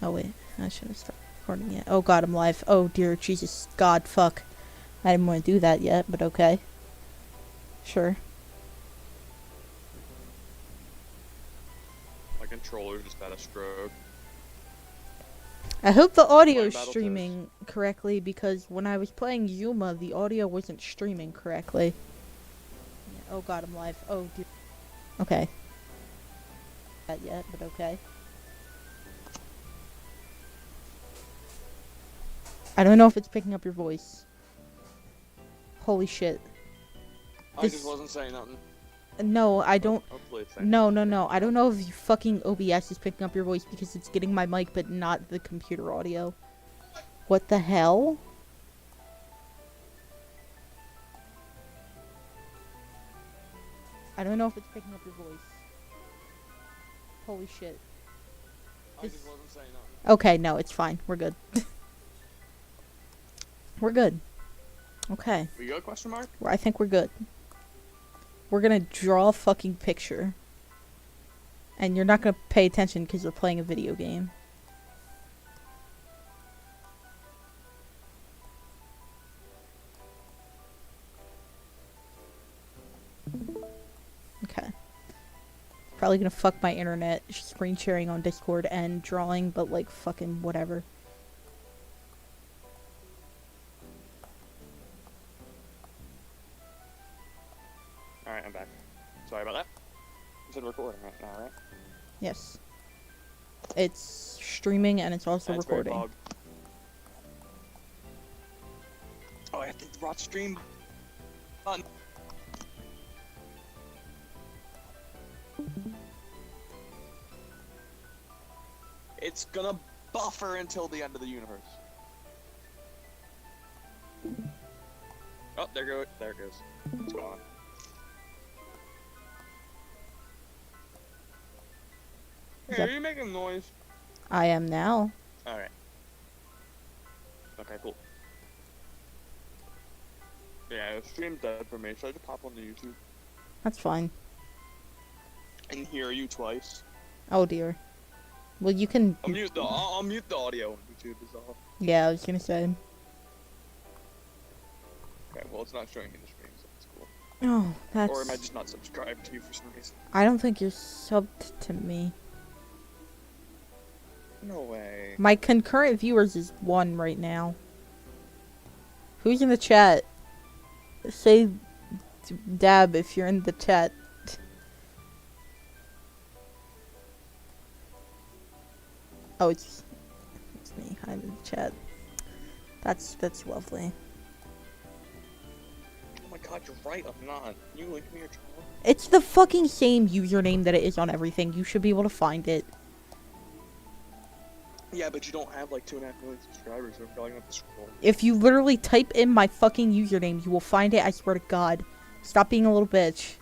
Oh wait, I should have started recording yet. Oh god, I'm live. Oh dear Jesus, God, fuck. I didn't want to do that yet, but okay. Sure. My controller just had a stroke. I hope the audio Playing is Battletoads. streaming correctly because when I was playing Yuma, the audio wasn't streaming correctly. Oh god, I'm live. Oh dear. Okay. Not yet, but okay. I don't know if it's picking up your voice. Holy shit. I This- just wasn't saying nothing. No, I don't. Hopefully it's saying No. I don't know if you fucking OBS is picking up your voice because it's getting my mic but not the computer audio. What the hell? I don't know if it's picking up your voice. Holy shit. I just wasn't saying nothing. Okay, no, it's fine. We're good. We're good. Okay. We got a question mark? I think we're good. We're gonna draw a fucking picture. And you're not gonna pay attention because we're playing a video game. Okay. Probably gonna fuck my internet screen sharing on Discord and drawing, but like fucking whatever. Alright, I'm back. Sorry about that. You said recording right now, right? Yes. It's streaming and it's also That's very recording. bug. Oh, I have to watch stream. Fun. It's gonna buffer until the end of the universe. Oh, there it goes. It's gone. Hey, Yep. are you making noise? I am now. Alright. Okay, cool. Yeah, the stream's dead for me, so I just pop on the YouTube That's fine. and hear you twice. Oh dear. Well, you can. I'll mute the audio on YouTube is all. Yeah, I was gonna say. Okay, well it's not showing me the screen, so that's cool. Oh, that's. Or am I just not subscribed to you for some reason? I don't think you're subbed to me. No way. My concurrent viewers is 1 right now. Who's in the chat? Say dab if you're in the chat. Oh, it's me. I'm in the chat. That's lovely. Oh my god, you're right, I'm not. Can you link me your channel? It's the fucking same username that it is on everything. You should be able to find it. Yeah, but you don't have like 2.5 million subscribers, so I'm probably gonna have to scroll. If you literally type in my fucking username, you will find it, I swear to God. Stop being a little bitch.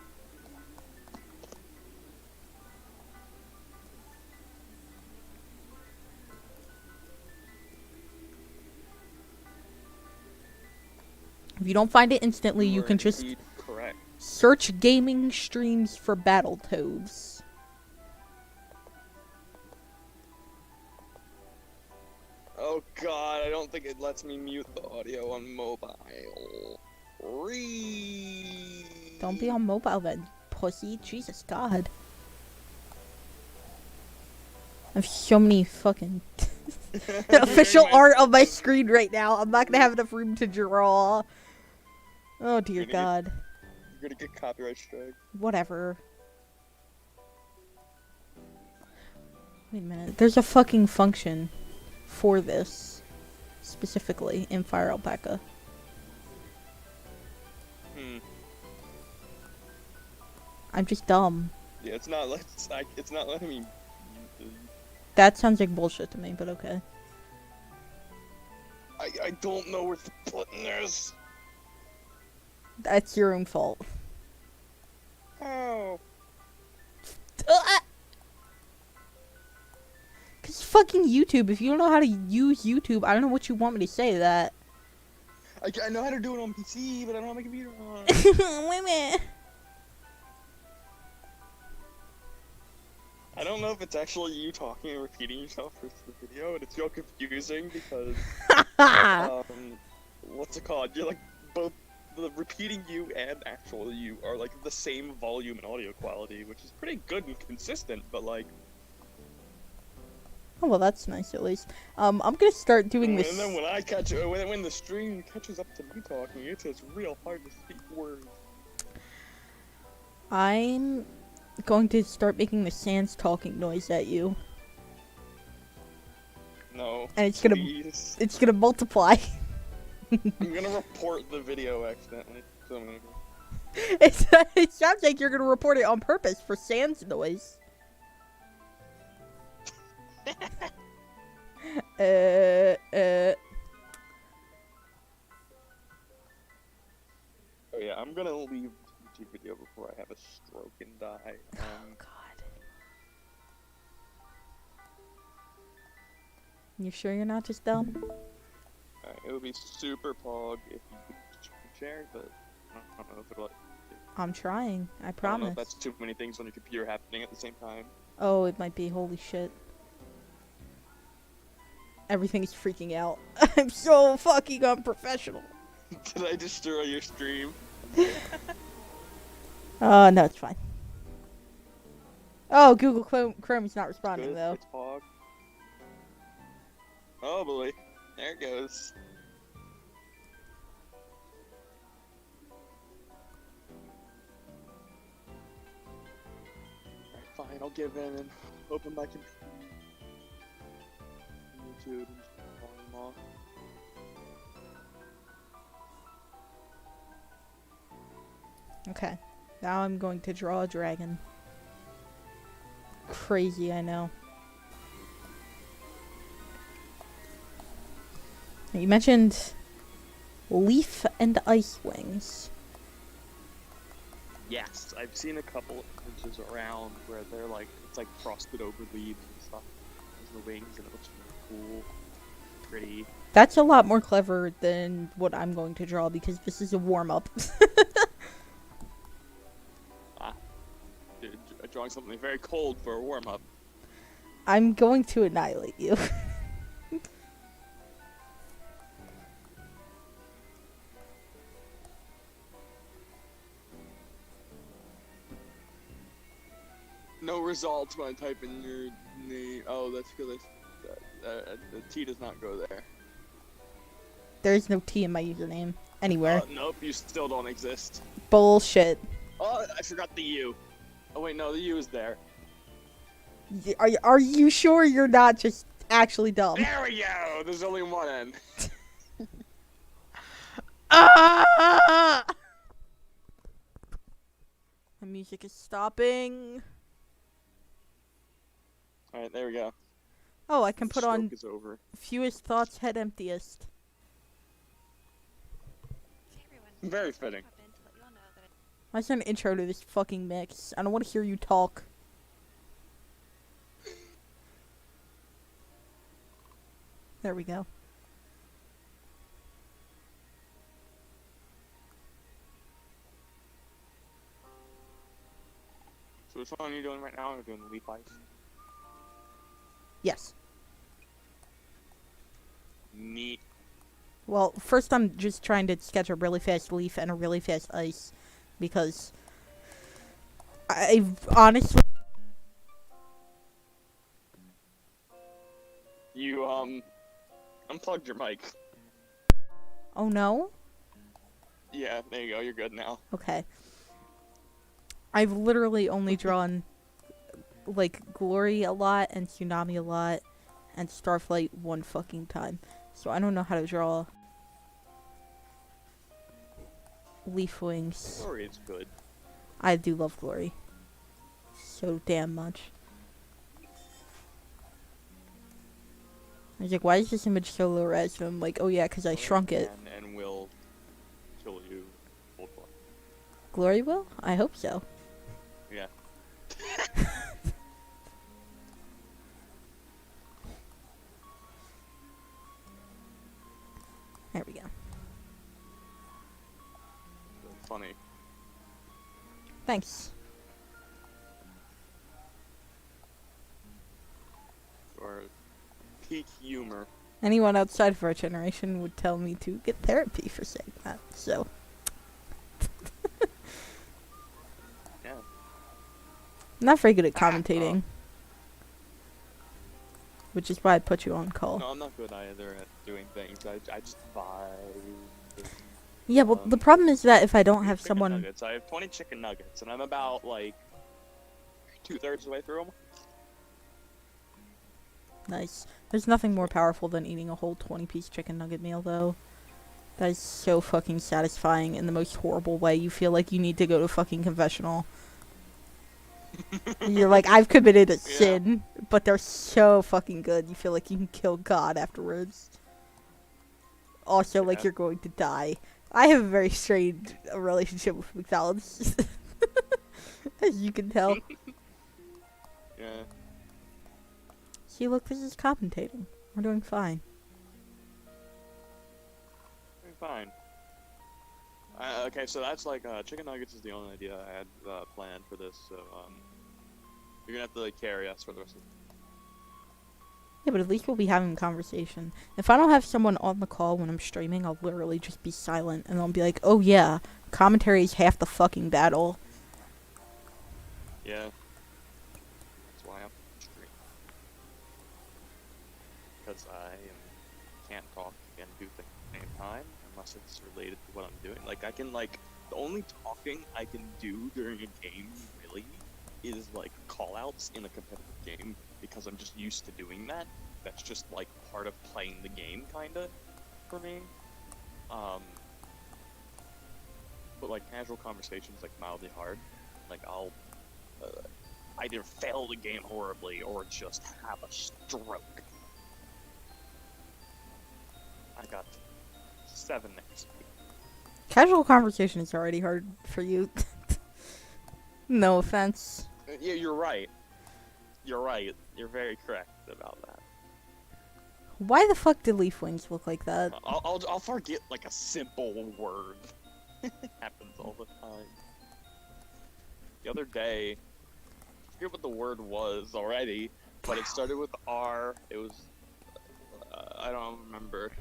If you don't find it instantly, you are can just indeed correct. search gaming streams for Battletoads. Oh god, I don't think it lets me mute the audio on mobile. Don't be on mobile then, pussy. Jesus God. I have so many fucking official art on my screen right now. I'm not gonna have enough room to draw. Oh dear Gonna get- God. You're gonna get copyright strike. Whatever. Wait a minute. There's a fucking function for this. Specifically in Fire Alpaca. I'm just dumb. Yeah, it's not letting me. That sounds like bullshit to me, but okay. I don't know where to put this. That's your own fault. Oh. Cause fucking YouTube, if you don't know how to use YouTube, I don't know what you want me to say to that. I know how to do it on PC, but I don't have my computer on. Wait a minute. I don't don't know if it's actually you talking and repeating yourself for the video, and it's real confusing because, what's it called? You're like, both the repeating you and actual you are like the same volume and audio quality, which is pretty good and consistent, but like... Oh, well, that's nice at least. I'm gonna start doing And this. then when I catch it, when the stream catches up to me talking, it's real hard to speak words. I'm going to start making the Sans talking noise at you. No, And please. it's gonna multiply. I'm gonna report the video accidentally. So I'm gonna... It sounds like you're gonna report it on purpose for Sans noise. Oh yeah, I'm gonna leave the YouTube video before I have a stroke and die. Oh God. You sure you're not just dumb? It would be super pog if you could share, but I don't know if it'll let you. I'm trying. I I don't know promise. if that's too many things on your computer happening at the same time. Oh, it might be. Holy shit. Everything's freaking out. I'm so fucking unprofessional. Did I destroy your stream? No, it's fine. Oh, Google Chrome's not responding, Good, though. it's pog. Oh boy, there it goes. Alright, fine, I'll give in and open my computer. YouTube and just turn them off. Okay. Now I'm going to draw a dragon. Crazy, I know. You mentioned Leaf and Ice Wings. Yes, I've seen a couple images around where they're like, it's like frosted over leaves and stuff. There's the wings and it looks really cool. Pretty. That's a lot more clever than what I'm going to draw because this is a warm-up. Drawing something very cold for a warm-up. I'm going to annihilate you. No results when I type in your name. Oh, that's because the T does not go there. There is no T in my username. Anywhere. Nope, you still don't exist. Bullshit. Oh, I forgot the U. Oh wait, no, the U is there. Are you sure you're not just actually dumb? There we go! There's only one N. Ah! The music is stopping. Alright, there we go. Oh, I can put Stroke on is over. fewest thoughts, head emptiest. Very fitting. I sent an intro to this fucking mix. I don't want to hear you talk. There we go. So which one are you doing right now? You're doing the leaf ice. Yes. Neat. Well, first I'm just trying to sketch a really fast leaf and a really fast ice. Because I've honestly... You, unplugged your mic. Oh no? Yeah, there you go, you're good now. Okay. I've literally only drawn, like, Glory a lot, and Tsunami a lot, and Starflight one fucking time. So I don't know how to draw Leaf Wings. Story is good. I do love Glory. So damn much. I was like, why is this image so low res? And I'm like, oh yeah, because I shrunk it. And will kill you. Both one. Glory will? I hope so. Yeah. There we go. Funny. Thanks. peak humor. Anyone outside of our generation would tell me to get therapy for saying that. So. Yeah. I'm not very good at Oh. commentating. Which is why I put you on call. No, I'm not good either at doing things. I just vibe. Yeah, well, the problem is that if I don't have Chicken someone... nuggets. I have 20 chicken nuggets, and I'm about, like, 2/3 of the way through them. Nice. There's nothing more powerful than eating a whole 20-piece chicken nugget meal, though. That is so fucking satisfying in the most horrible way. You feel like you need to go to fucking confessional. You're like, I've committed a sin, but they're so fucking good. You feel like you can kill God afterwards. Also, like, you're going to die. I have a very strained relationship with McDonald's. As you can tell. Yeah. See, look, this is commentating. We're doing fine. Fine. Okay, so that's like, chicken nuggets is the only idea I had planned for this, so, you're gonna have to, like, carry us for the rest of the... Yeah, but at least we'll be having a conversation. If I don't have someone on the call when I'm streaming, I'll literally just be silent, and I'll be like, oh yeah, commentary is half the fucking battle. Yeah. That's why I'm streaming. Because can't talk and do things at the same time, unless it's related to what I'm doing. Like, I can, like, the only talking I can do during a game, really, is, like, call-outs in a competitive game, because I'm just used to doing that. That's just, like, part of playing the game, kinda, for me. But, like, casual conversations, like, mildly hard. Like, I'll either fail the game horribly, or just have a stroke. I got 7 next week. Casual conversation is already hard for you. No offense. Yeah, you're right. You're right. You're very correct about that. Why the fuck did leaf wings look like that? I'll forget like a simple word. Happens all the time. The other day, I forget what the word was already, but it started with R. It was I don't remember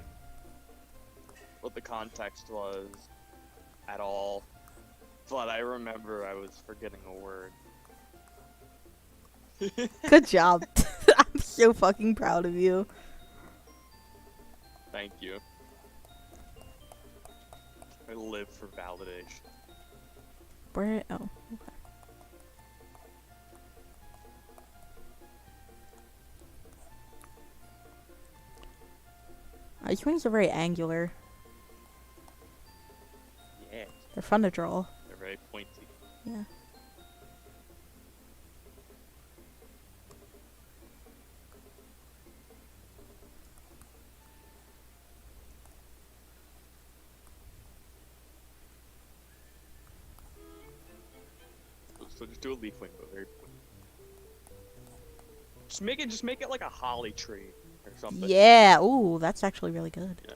what the context was at all, but I remember I was forgetting a word. Good job. I'm so fucking proud of you. Thank you. I live for validation. Where? Oh. Okay. Ice wings are very angular. Yeah. They're fun to draw. They're very pointy. Yeah. So just do a leaf wing, but very pointy. Just make it like a holly tree or something. Yeah. Ooh, that's actually really good. Yeah.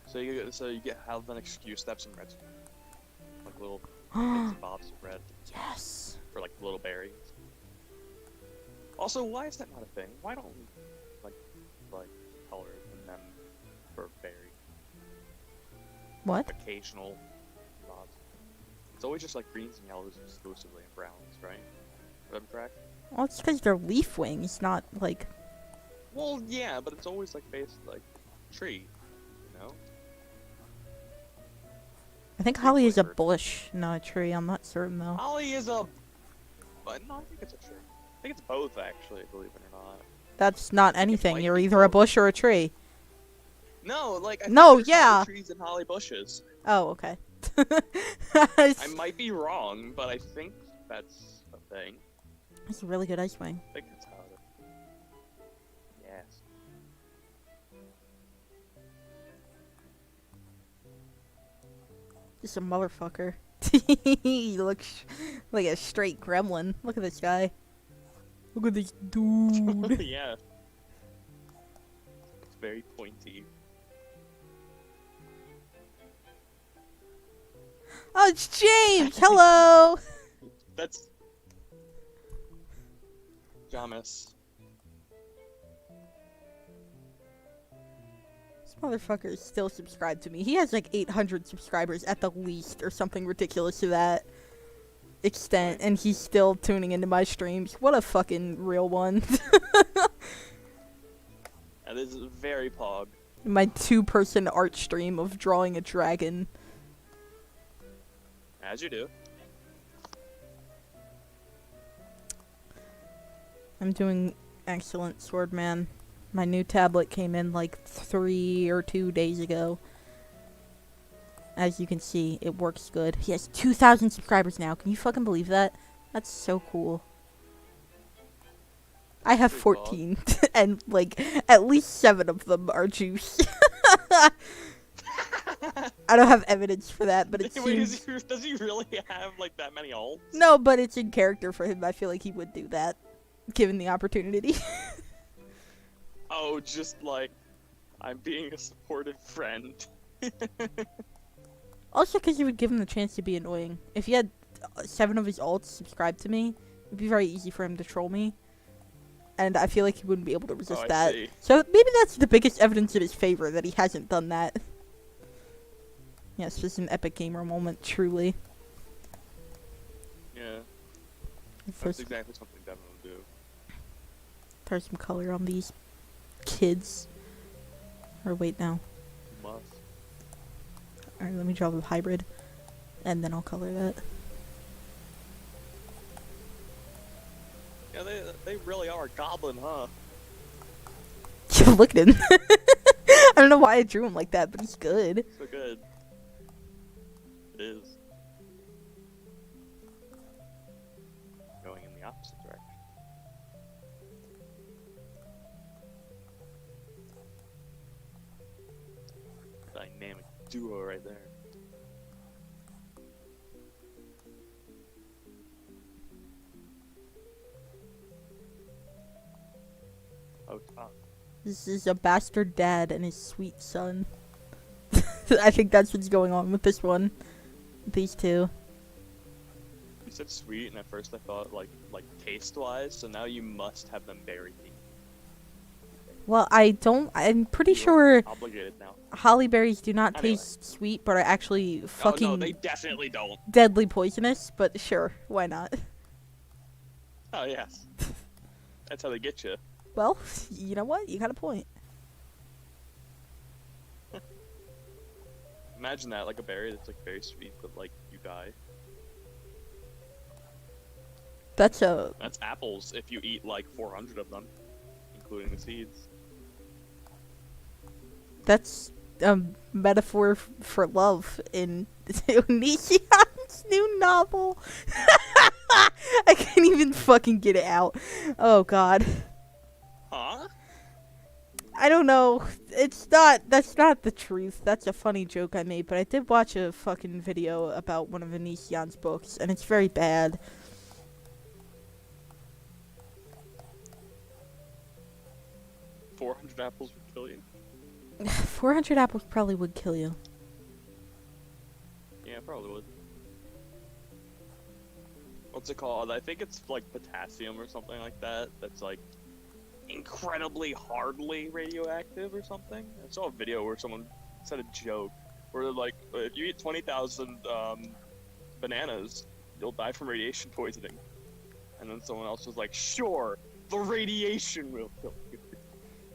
So you get have an excuse to have some red, like little bits and bobs of red Yes. for like little berries. Also, why is that not a thing? Why don't we like color them for berry? What? Occasional bobs. It's always just like greens and yellows exclusively and browns, right? Am I correct? Well, it's because they're leaf wings, not like. Well, yeah, but it's always like based like tree, you know? I think holly is a flavored. bush, not a tree. I'm not certain though. Holly is a, but no, I think it's a tree. I think it's both actually, believe it or not. That's not anything. might You're be either a both. bush or a tree. No, like I No, think there's yeah. holly trees and holly bushes. Oh, okay. I might be wrong, but I think that's a thing. It's a really good ice wing. I think that's how it is. Yes. Just a motherfucker. He looks like a straight gremlin. Look at this guy. Look at this dude. Yeah. It's very pointy. Oh, it's James! Hello! That's Jamis. Motherfucker is still subscribed to me. He has like 800 subscribers at the least, or something ridiculous to that extent, and he's still tuning into my streams. What a fucking real one. That is very pog. My 2-person art stream of drawing a dragon. As you do. I'm doing excellent, Swordman. My new tablet came in like 3 or 2 days ago. As you can see, it works good. He has 2,000 subscribers now. Can you fucking believe that? That's so cool. I have 14, and like at least 7 of them are juice. I don't have evidence for that, but it seems... Does he really have like that many alts? No, but it's in character for him. I feel like he would do that, given the opportunity. Oh, just like, I'm being a supportive friend. Also, because you would give him the chance to be annoying. If he had 7 of his alts subscribed to me, it'd be very easy for him to troll me. And I feel like he wouldn't be able to resist that. See. So maybe that's the biggest evidence in his favor, that he hasn't done that. Yes, this is an epic gamer moment, truly. Yeah, that's First, exactly something Devin would do. throw some color on these kids. Or wait, no. Must. Alright, let me draw the hybrid. And then I'll color that. Yeah, they really are a goblin, huh? Look at him. I don't know why I drew him like that, but he's good. So good. It is. Going in the opposite direction. Dynamic duo right there. Oh, top. This is a bastard dad and his sweet son. I think that's what's going on with this one. These two. You said sweet, and at first I thought like taste-wise. So now you must have them berry. Well, I'm pretty You're sure obligated now. holly berries do not Anyway. taste sweet, but are actually Oh, fucking no, they definitely don't. deadly poisonous. But sure, why not? Oh yes, that's how they get you. Well, you know what? You got a point. Imagine that, like a berry that's like very sweet, but like you die. That's apples if you eat like 400 of them, including the seeds. That's a metaphor for love in Onision's new novel. I can't even fucking get it out. Oh god. Huh? I don't know. That's not the truth. That's a funny joke I made, but I did watch a fucking video about one of Onision's books, and it's very bad. 400 apples would kill you. 400 apples probably would kill you. Yeah, probably would. What's it called? I think it's like potassium or something like that. That's like incredibly hardly radioactive or something. I saw a video where someone said a joke where they're like, if you eat 20,000 bananas, you'll die from radiation poisoning. And then someone else was like, sure, the radiation will kill you.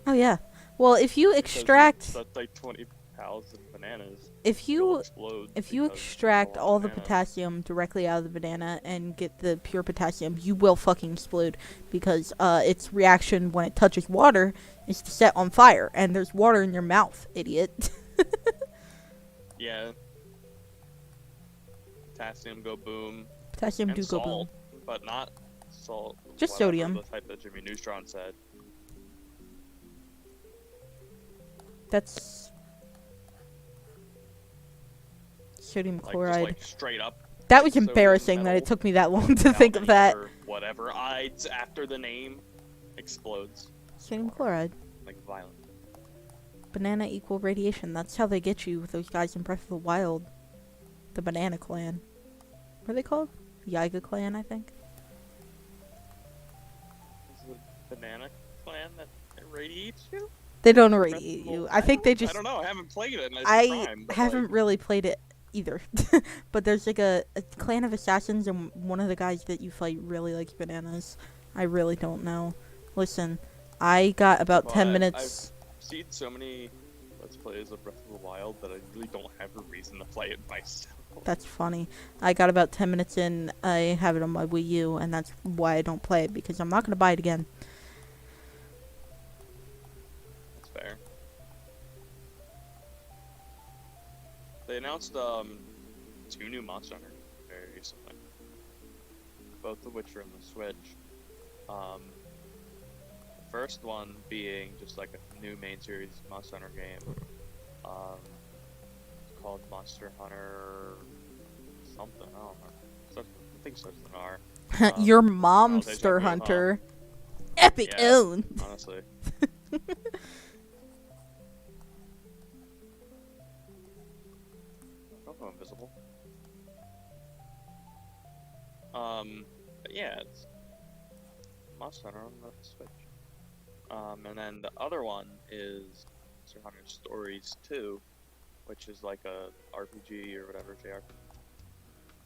Oh yeah. Well, if you extract That's like 20,000 bananas. if You'll you explode if you because extract of all the banana. potassium directly out of the banana and get the pure potassium, you will fucking explode because its reaction when it touches water is to set on fire, and there's water in your mouth, idiot. Yeah. Potassium go boom. Potassium And do go boom. salt, but not salt. Just whatever, sodium. The type that Jimmy Neutron said. That's sodium Like, chloride. just like straight up. That was sodium embarrassing that it metal took me that long to without think of any that. other Whatever ides after the name explodes. Sodium chloride. Like violent. Banana equal radiation. That's how they get you with those guys in Breath of the Wild. The Banana Clan. What are they called? Yiga Clan, I think. Is it the banana clan that irradiates you? They don't already Breath of eat the you. Wild? I think they just. I don't know. I haven't played it in its I prime. But haven't really played it either. But there's like a clan of assassins, and one of the guys that you fight really likes bananas. I really don't know. Listen, I got about Well, 10 I've minutes. seen so many Let's Plays of Breath of the Wild that I really don't have a reason to play it myself. That's funny. I got about 10 minutes in. I have it on my Wii U, and that's why I don't play it, because I'm not going to buy it again. That's fair. They announced 2 new Monster Hunter very recently, both of which are on the Switch. The first one being just like a new main series Monster Hunter game. It's called Monster Hunter something. I don't know. I think it starts with an R. Your pronunciation Momster good, huh? Hunter. Epic Yeah. own. Honestly. Oh, invisible. But yeah, it's Monster Hunter on the Switch. And then the other one is Monster Hunter Stories 2, which is like a RPG or whatever, JRPG.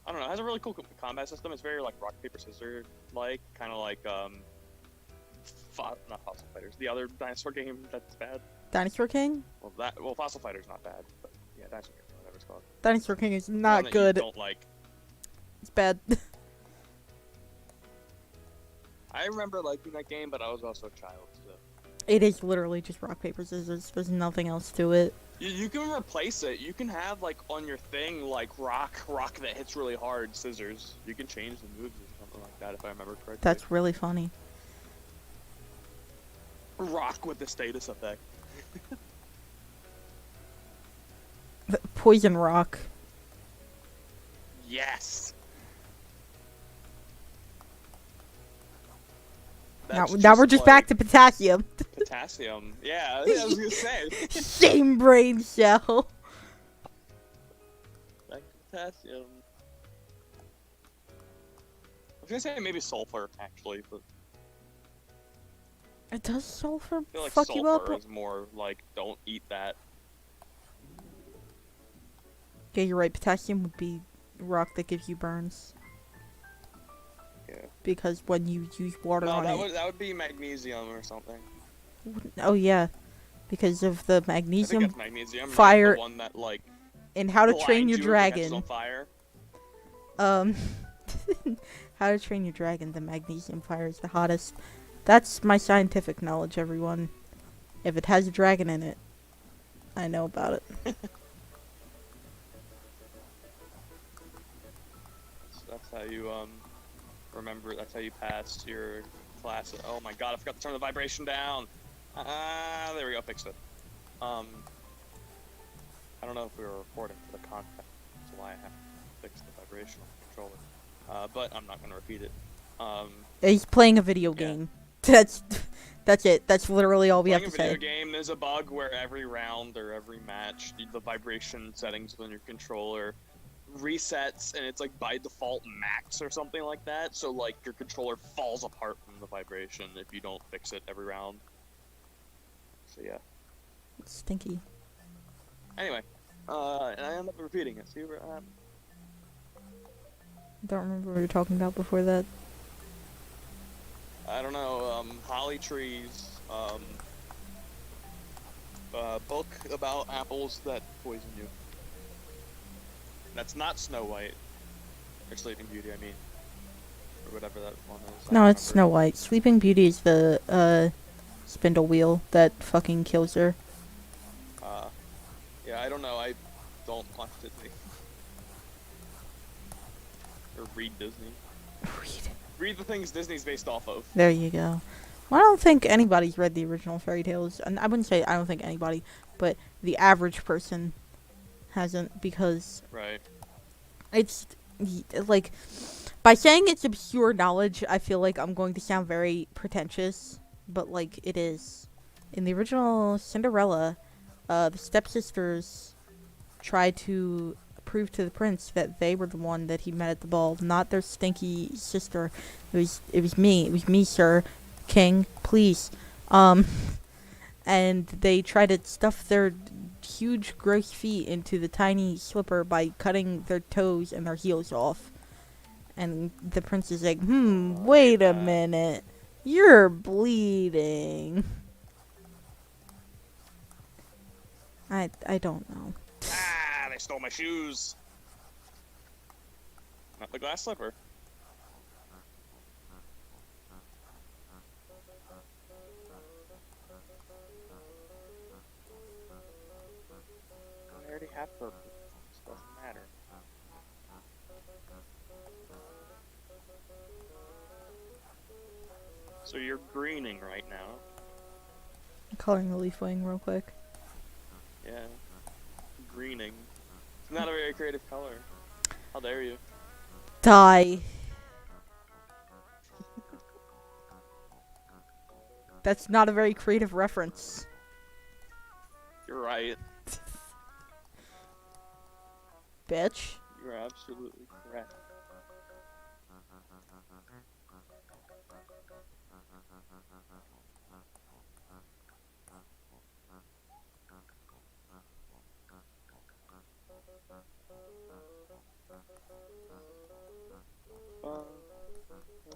I don't know, it has a really cool combat system. It's very like rock, paper, scissors like, kind of like, not Fossil Fighters, the other dinosaur game that's bad. Dinosaur King? Well, Fossil Fighter's not bad, but yeah, Dinosaur Game, whatever it's called. Dinosaur King is One not that good. You don't like. It's bad. I remember liking that game, but I was also a child, so. It is literally just rock, paper, scissors. There's nothing else to it. You can replace it. You can have, like, on your thing, like, rock that hits really hard, scissors. You can change the moves or something like that, if I remember correctly. That's really funny. Rock with the status effect. Poison rock. Yes! Now we're just back to potassium. Potassium. Yeah, I was gonna say. Same brain cell. Back to potassium. I was gonna say maybe sulfur, actually, but It does sulfur I feel like fuck you up? sulfur is more like, don't eat that. Yeah, you're right. Potassium would be rock that gives you burns. Yeah. Because when you use water No, on that would be magnesium or something. Oh yeah, because of the I think magnesium. it's magnesium. fire- Right? The one that like In How to Train blinds Your you if it catches Dragon. on fire. How to Train Your Dragon, the magnesium fire is the hottest. That's my scientific knowledge, everyone. If it has a dragon in it, I know about it. That's how you remember. That's how you pass your class. Oh my god, I forgot to turn the vibration down. There we go, fixed it. I don't know if we were recording for the content. That's why I have to fix the vibration on the controller. But I'm not gonna repeat it. He's playing a video Yeah. game. That's it. That's literally all we have Playing to a say. video game, there's a bug where every round or every match, the vibration settings on your controller resets, and it's like by default max or something like that. So like your controller falls apart from the vibration if you don't fix it every round. So yeah. It's stinky. Anyway, and I end up repeating it. See what happened? Don't remember what we were talking about before that. I don't know. Holly trees. Book about apples that poison you. That's not Snow White. Or Sleeping Beauty, I mean. Or whatever that one is. I No, don't it's Snow remember. White. Sleeping Beauty is the spindle wheel that fucking kills her. Yeah, I don't know. I don't watch Disney. Or read Disney. Read the things Disney's based off of. There you go. Well, I don't think anybody's read the original fairy tales, and I wouldn't say I don't think anybody, but the average person hasn't, because Right. it's like, by saying it's obscure knowledge, I feel like I'm going to sound very pretentious, but like it is. In the original Cinderella, the stepsisters tried to prove to the prince that they were the one that he met at the ball, not their stinky sister. It was me, sir, king, please. and they try to stuff their huge gross feet into the tiny slipper by cutting their toes and their heels off. And the prince is like, wait a minute. You're bleeding. I don't know. Ah, they stole my shoes. Not the glass slipper. I already have purple. This doesn't matter. So you're greening right now. I'm coloring the leaf wing real quick. Yeah. Greening. It's not a very creative color. How dare you? Die. That's not a very creative reference. You're right. Bitch. You're absolutely correct.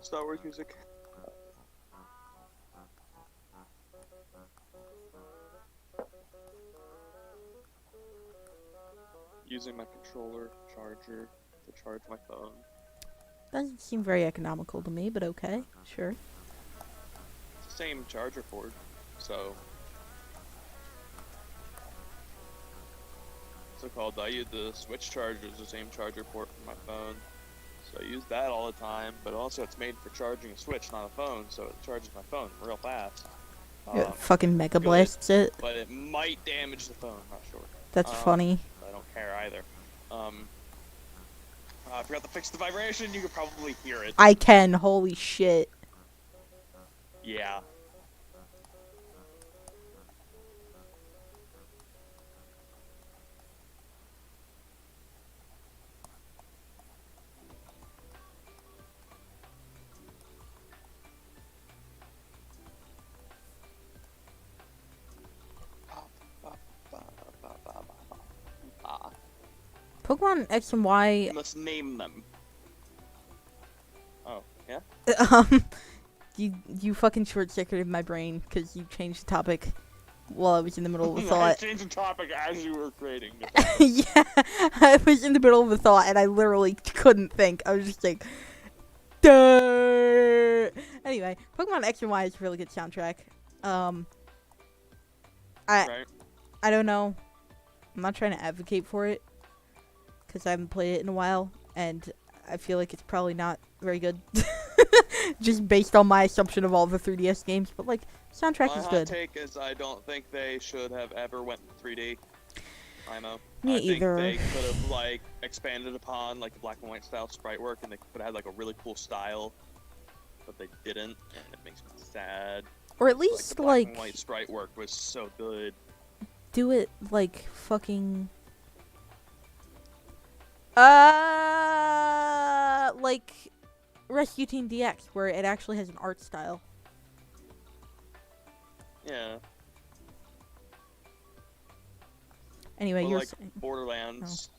Star Wars music. Using my controller charger to charge my phone. Doesn't seem very economical to me, but okay, sure. It's the same charger port, so. What's it called? I use the Switch charger is the same charger port for my phone. So I use that all the time, but also it's made for charging a Switch, not a phone, so it charges my phone real fast. It fucking Mega Blasts it. But it might damage the phone, not sure. That's funny. I don't care either. I forgot to fix the vibration, you could probably hear it. I can, holy shit. Yeah. Pokemon X and Y. Let's name them. Oh, yeah? You fucking short-circuited my brain because you changed the topic while I was in the middle of a thought. I changed the topic as you were creating it. Yeah, I was in the middle of a thought and I literally couldn't think. I was just like, duh. Anyway, Pokemon X and Y is a really good soundtrack. Right. I don't know. I'm not trying to advocate for it because I haven't played it in a while, and I feel like it's probably not very good. Just based on my assumption of all the 3DS games, but like, soundtrack is My good. hot take is I don't think they should have ever went 3D. I know. Me I either. think they could have like expanded upon like the black and white style sprite work, and they could have had like a really cool style, but they didn't, and it makes me sad. Or at Like least the black like and white sprite work was so good. do it like fucking like Rescue Team DX, where it actually has an art style. Yeah. Anyway, Or you're like saying, Borderlands.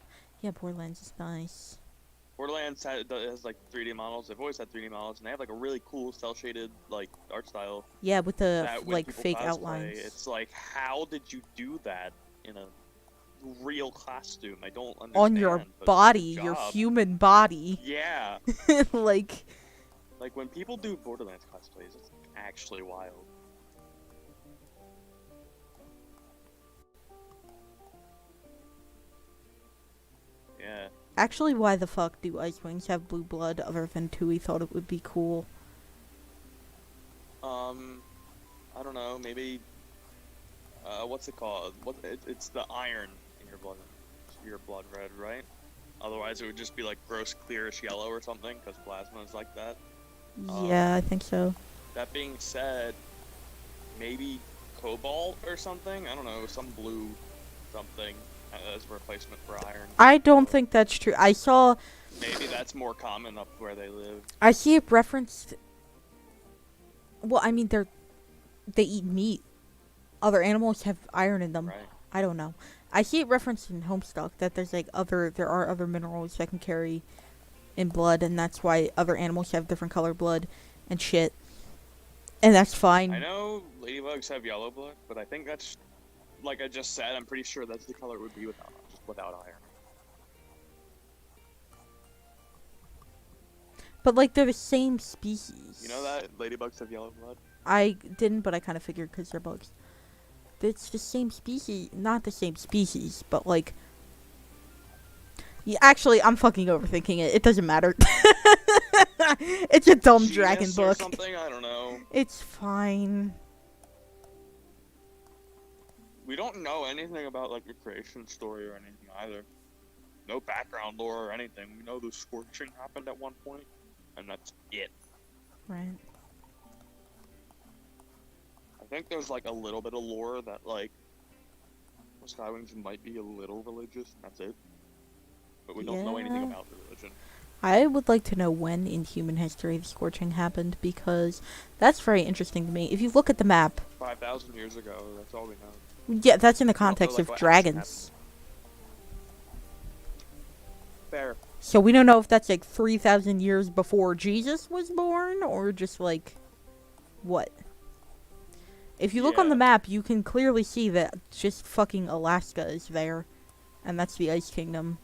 yeah, Borderlands is nice. Borderlands has like 3D models. They've always had 3D models, and they have like a really cool cell shaded like art style. Yeah, with the That when like people fake cosplay, outlines. It's like, how did you do that in a real costume? I don't understand. On your but body, good your job. human body. Yeah. Like, Like when people do Borderlands cosplays, it's actually wild. Yeah. actually, why the fuck do Ice Wings have blue blood other than Tui thought it would be cool? I don't know. Maybe. What's it called? It's the iron in your blood. Your blood red, right? Otherwise, it would just be like gross clearish yellow or something, because plasma is like that. Yeah, I think so. That being said, maybe cobalt or something. I don't know, some blue something as a replacement for iron. I don't think that's true. I saw. Maybe that's more common up where they live. I see it referenced. Well, I mean, they eat meat, other animals have iron in them. Right. I don't know. I see it referenced in Homestuck that there's like there are other minerals that can carry in blood, and that's why other animals have different colored blood and shit. And that's fine. I know ladybugs have yellow blood, but I think that's, like I just said, I'm pretty sure that's the color it would be without iron. But like they're the same species. You know that ladybugs have yellow blood? I didn't, but I kind of figured because they're bugs. It's the same species, not the same species, but like. Yeah, actually, I'm fucking overthinking it. It doesn't matter. It's a dumb dragon Genus or book. something? I don't know. It's fine. We don't know anything about like the creation story or anything either. No background lore or anything. We know the scorching happened at one point, and that's it. Right. I think there's like a little bit of lore that like Skywings might be a little religious, and that's it. But we don't know anything Yeah. about the religion. I would like to know when in human history the scorching happened, because that's very interesting to me. If you look at the map, 5,000 years ago, that's all we know. yeah, that's in the We don't know, context like, of what actually dragons. Fair. So we don't know if that's like 3,000 years before Jesus was born, or just like, what? If you look on the Yeah. map, you can clearly see that just fucking Alaska is there. And that's the Ice Kingdom.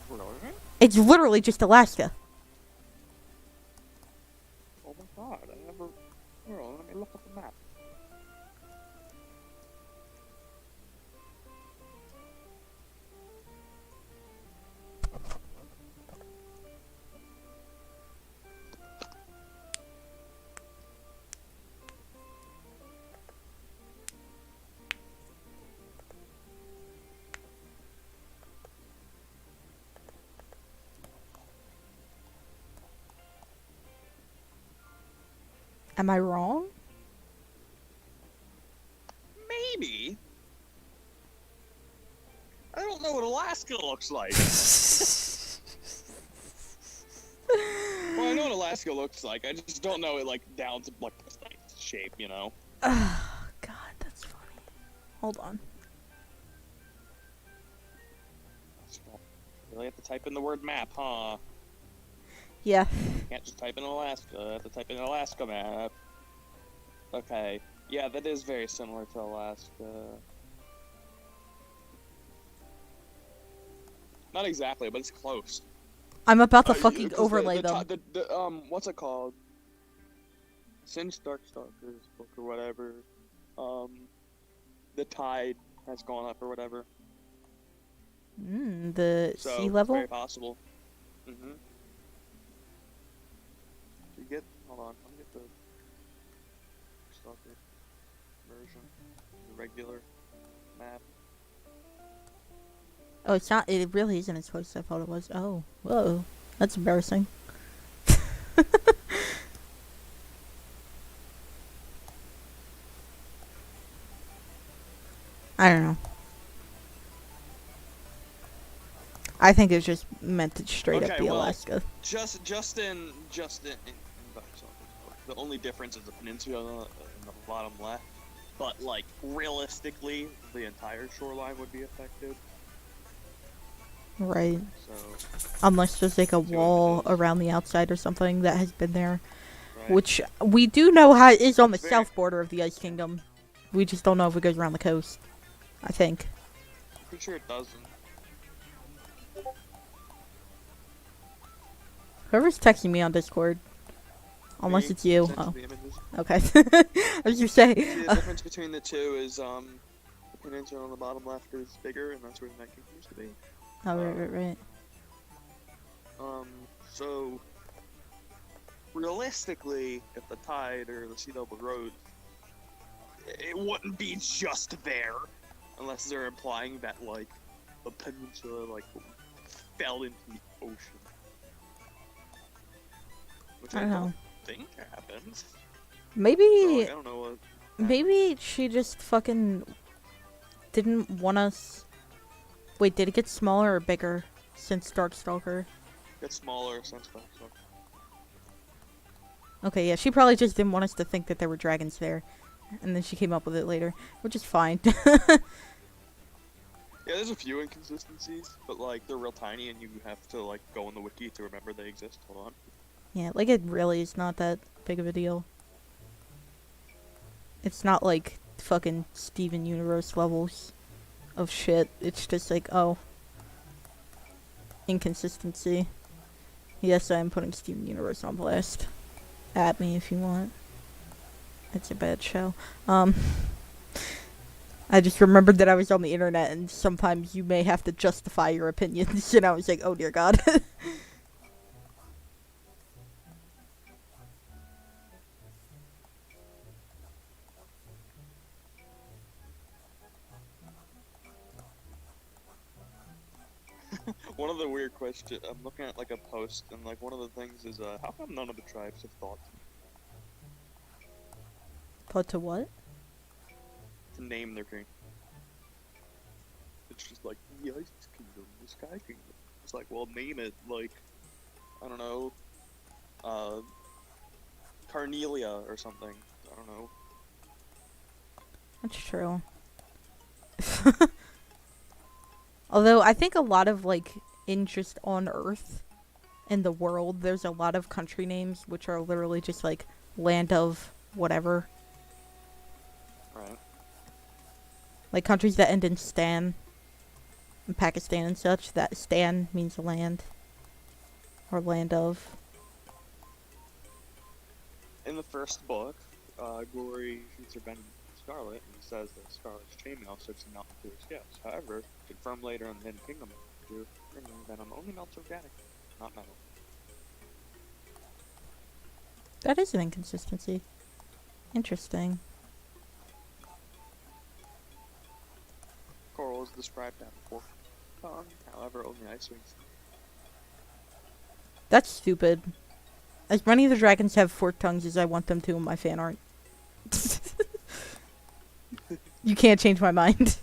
Really? It's literally just Alaska. Oh my god, I never... Well, let me look at the map. Am I wrong? Maybe. I don't know what Alaska looks like. Well, I know what Alaska looks like. I just don't know it like down to like precise shape, you know. Oh, God, that's funny. Hold on. So, really have to type in the word map, huh? Yeah. Can't just type in Alaska. I have to type in Alaska map. Okay. Yeah, that is very similar to Alaska. Not exactly, but it's close. I'm about to Uh, fucking 'cause overlay the, them. what's it called? Since Darkstalker's book or whatever, the tide has gone up or whatever. The So sea it's level? very possible. Mm-hmm. Hold on, let me get the Stalker version, the regular map. Oh, it's not. It really isn't as close as I thought it was. Oh, whoa, that's embarrassing. I don't know. I think it's just meant to straight up Okay, be well, Alaska. Just in Darkstalker's book, the only difference is the peninsula in the bottom left. But like realistically, the entire shoreline would be affected. Right. So, Unless there's like a See what it wall is. around the outside or something that has been there. right. Which we do know how is on the It's very- south border of the Ice Kingdom. We just don't know if it goes around the coast. I think. I'm pretty sure it doesn't. Whoever's texting me on Discord. Unless Me, it's you. sent Oh, the images. okay. I was just saying. See, the difference between the two is the peninsula on the bottom left is bigger, and that's where the Night Kingdom used to be. Oh, right. So realistically, if the tide or the sea level rose, it wouldn't be just there, unless they're implying that like the peninsula like fell into the ocean, which I I don't don't know. think happens. Maybe. So, like, I don't know what. Maybe she just fucking didn't want us. Wait, did it get smaller or bigger since Darkstalker? Get smaller since Darkstalker. Okay, yeah, she probably just didn't want us to think that there were dragons there. and then she came up with it later, which is fine. Yeah, there's a few inconsistencies, but like they're real tiny, and you have to like go on the wiki to remember they exist. Hold on. Yeah, like it really is not that big of a deal. It's not like fucking Steven Universe levels of shit. It's just like, oh, inconsistency. Yes, I am putting Steven Universe on blast. At me if you want. It's a bad show. I just remembered that I was on the internet, and sometimes you may have to justify your opinions, and I was like, oh dear god. One of the weird questions, I'm looking at like a post, and like one of the things is, how come none of the tribes have thought Put to what? to name their king? It's just like, the Ice Kingdom, the Sky Kingdom. It's like, well, name it, like, I don't know, Carnelia or something. I don't know. That's true. Although, I think a lot of, like, in just on Earth, in the world, there's a lot of country names which are literally just, like, land of whatever. Right. Like, countries that end in Stan. In Pakistan and such, that Stan means land. Or land of. In the first book, Glory shoots her Venom Scarlet and says that Scarlet's chainmail starts to melt into her scales. However, confirmed later in the Hidden Kingdom, Venom only melts organic, not metal. That is an inconsistency. Interesting. Coral is described to have a forked tongue, however, only Ice Wings. That's stupid. As many of the dragons have forked tongues as I want them to in my fan art. You can't change my mind.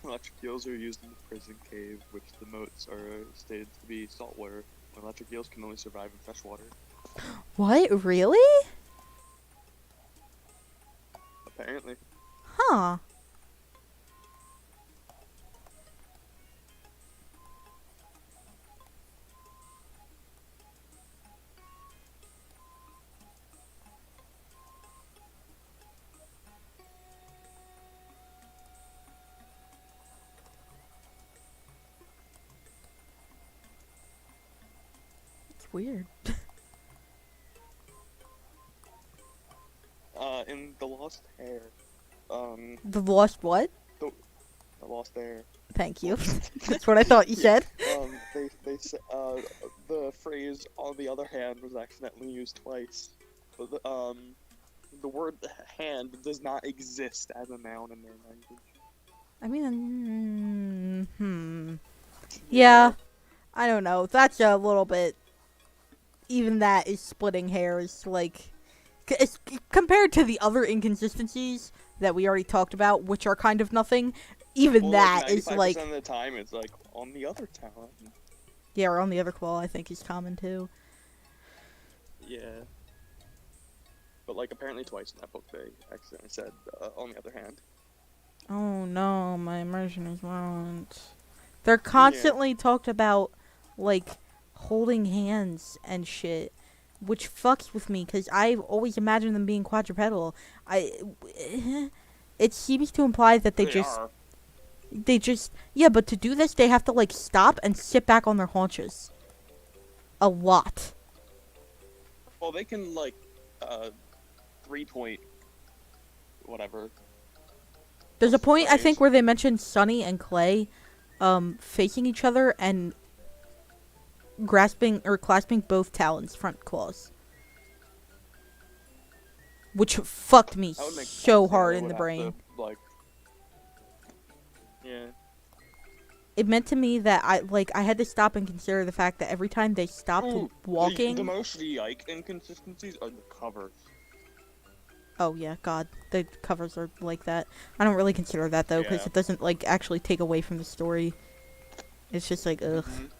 Electric eels are used in the prison cave, which the moats are stated to be saltwater. Electric eels can only survive in fresh water. What? Really? Apparently. Huh. It's weird. In The Lost Hair, The lost what? The Lost Hair. Thank you. That's what I thought you said. They said, the phrase "on the other hand" was accidentally used twice. But the word "hand" does not exist as a noun in their language. I mean, Yeah, I don't know. That's a little bit. Even that is splitting hairs. Like, compared to the other inconsistencies that we already talked about, which are kind of nothing. Even Well, that like, is like. 95% of the time, it's like on the other town. Yeah, or on the other claw, I think is common too. Yeah. But like apparently twice in that book they accidentally said on the other hand. Oh no, my immersion is ruined. They're constantly talked about, like, holding hands and shit, which fucks with me, because I always imagine them being quadrupedal. It seems to imply that They are. yeah, but to do this, they have to, like, stop and sit back on their haunches. A lot. Well, they can like 3-point whatever. There's a What's the point, I think, phrase? where they mention Sunny and Clay, facing each other and grasping or clasping both talons, front claws. Which fucked me That would make so sense, yeah, hard they in would the have brain. to, like, yeah. It meant to me that I had to stop and consider the fact that every time they stopped Ooh, walking. The most yike inconsistencies are the covers. Oh yeah, God, the covers are like that. I don't really consider that though, because Yeah. it doesn't like actually take away from the story. It's just like ugh. Mhm.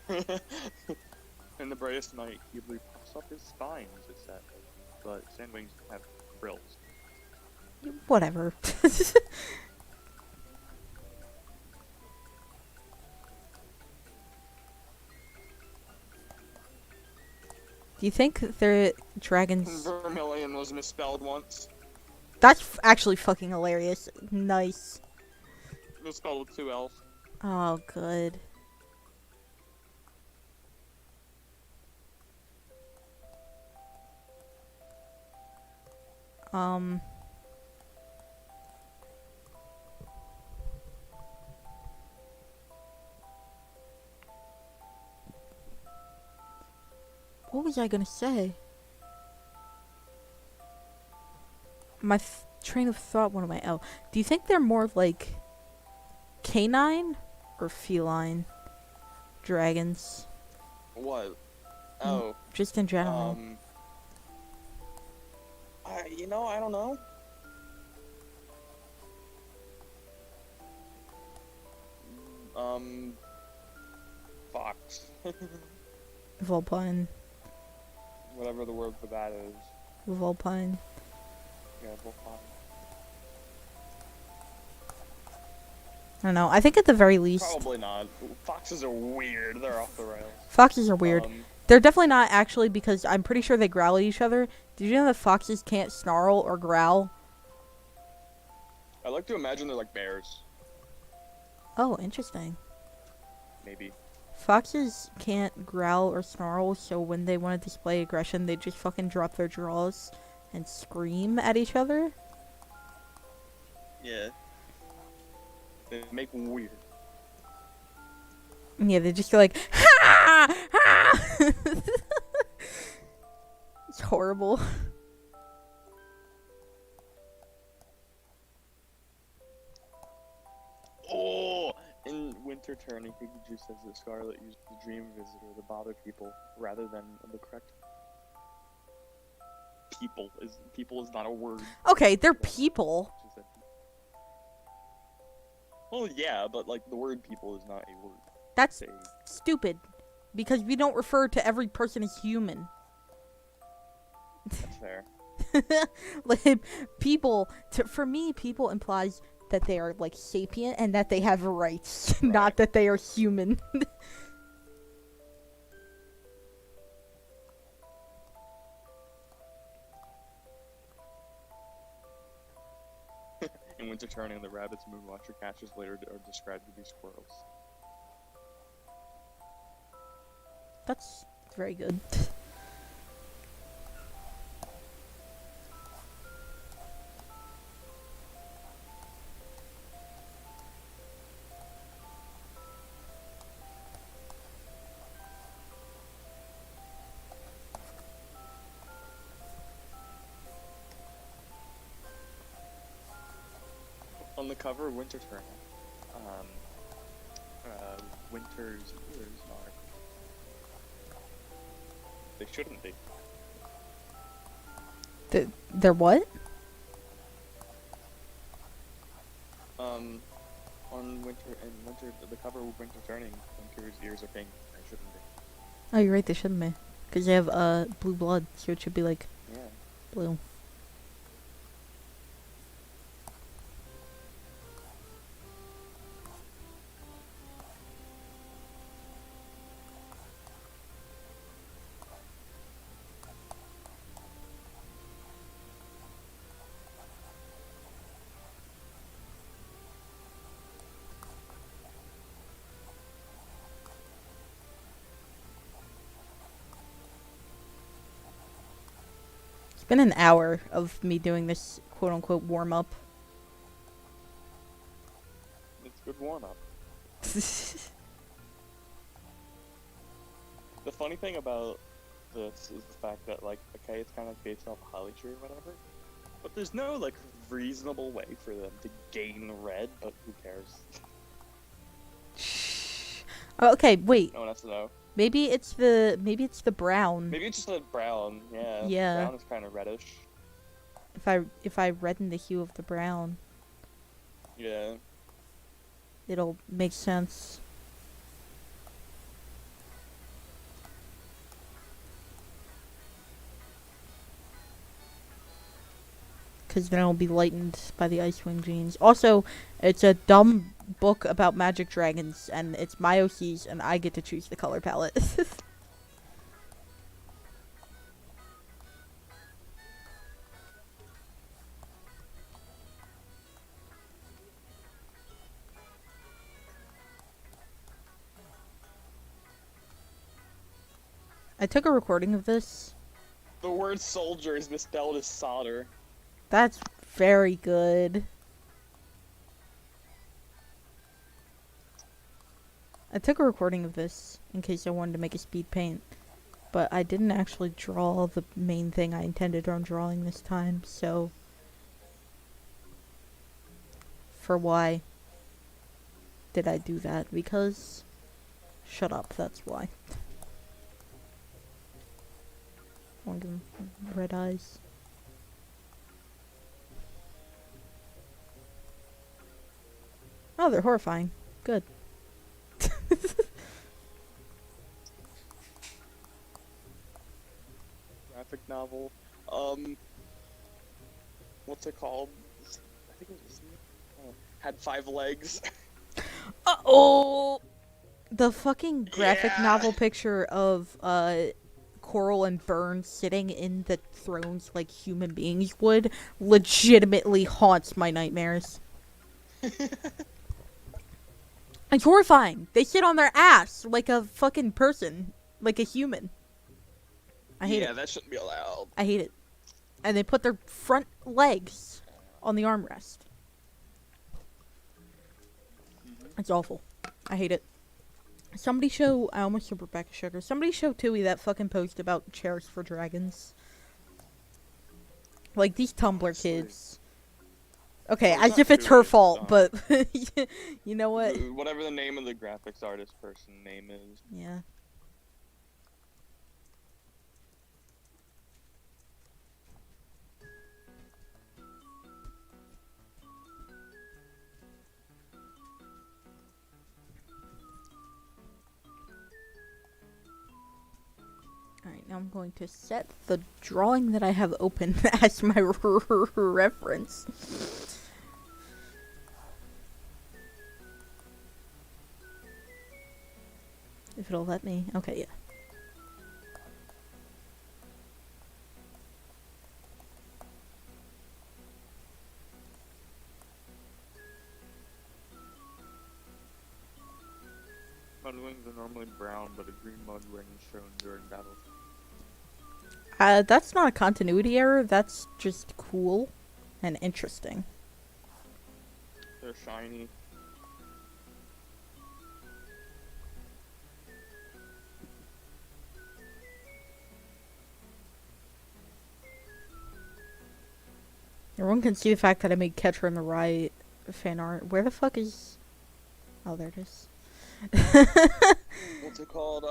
In the brightest night, Ghibli puffs up his spines, it said. But sandwings have frills. Whatever. Do you think they're dragons? Vermilion was misspelled once. That's actually fucking hilarious. Nice. Misspelled with 2 L's. Oh, good. Um. What was I gonna say? My train of thought went away. Oh, do you think they're more like canine or feline dragons? What? Oh. Just in general. I don't know. Fox. Vulpine. Whatever the word for that is. Vulpine. Yeah, Vulpine. I don't know. I think at the very least, Probably not. Foxes are weird. They're off the rails. foxes are weird. They're definitely not actually, because I'm pretty sure they growl at each other. Did you know that foxes can't snarl or growl? I like to imagine they're like bears. Oh, interesting. Maybe. Foxes can't growl or snarl, so when they want to display aggression, they just fucking drop their jaws and scream at each other. Yeah. They make weird. Yeah, they just go like, ha! Ha! It's horrible. Oh! In Winter Turning, Pikachu says that Scarlet used the Dream Visitor to bother people rather than the correct people. People is not a word. Okay, they're people. She said. Well, yeah, but like the word people is not a word. That's Say, stupid, because we don't refer to every person as human. that's fair. Like, people, for me, people implies that they are like sapient and that they have rights, Right. not that they are human. In Winter Turning, the rabbits Moonwatcher catches later are described to be squirrels. That's very good. On the cover of Winter Turning, Winter's ears are. They shouldn't be. They're what? On Winter, the cover of Winter Turning, Winter's ears are pink. They shouldn't be. Oh, you're right, they shouldn't be. Because they have blue blood, so it should be like Yeah. blue. It's been an hour of me doing this quote-unquote warm-up. It's a good warm-up. The funny thing about this is the fact that, like, okay, it's kind of based off a holly tree or whatever, but there's no, like, reasonable way for them to gain red, but who cares? Oh, okay, wait. No one has to know. Maybe it's the brown. Maybe it's just a brown, yeah. Yeah. Brown is kind of reddish. If I redden the hue of the brown, Yeah. it'll make sense. because then it'll be lightened by the Icewind genes. Also, it's a dumb book about magic dragons, and it's my OCs, and I get to choose the color palette. I took a recording of this. The word soldier is misspelled as solder. That's very good. I took a recording of this in case I wanted to make a speed paint, but I didn't actually draw the main thing I intended on drawing this time, so... For why did I do that? Because... Shut up, that's why. I want to give him red eyes. Oh, they're horrifying. Good. Graphic novel. What's it called? I think it was had 5 legs. Uh-oh! The fucking graphic Yeah. novel picture of, Coral and Byrne sitting in the thrones like human beings would legitimately haunts my nightmares. It's horrifying. They sit on their ass like a fucking person. Like a human. I hate Yeah, it. that shouldn't be allowed. I hate it. And they put their front legs on the armrest. It's awful. I hate it. Somebody show... I almost said Rebecca Sugar. Somebody show Tui that fucking post about chairs for dragons. Like, these Tumblr Honestly. kids. Okay, Well, it's as not if it's Tui, her it's, fault, but... you know what? Whatever the name of the graphics artist person name is. Yeah. Alright, now I'm going to set the drawing that I have open as my reference. If it'll let me. Okay, yeah. Mud wings are normally brown, but a green mud ring is shown during battles. That's not a continuity error, that's just cool and interesting. They're shiny. Everyone can see the fact that I made Catcher in the Rye fan art. Where the fuck is... Oh, there it is. What's it called?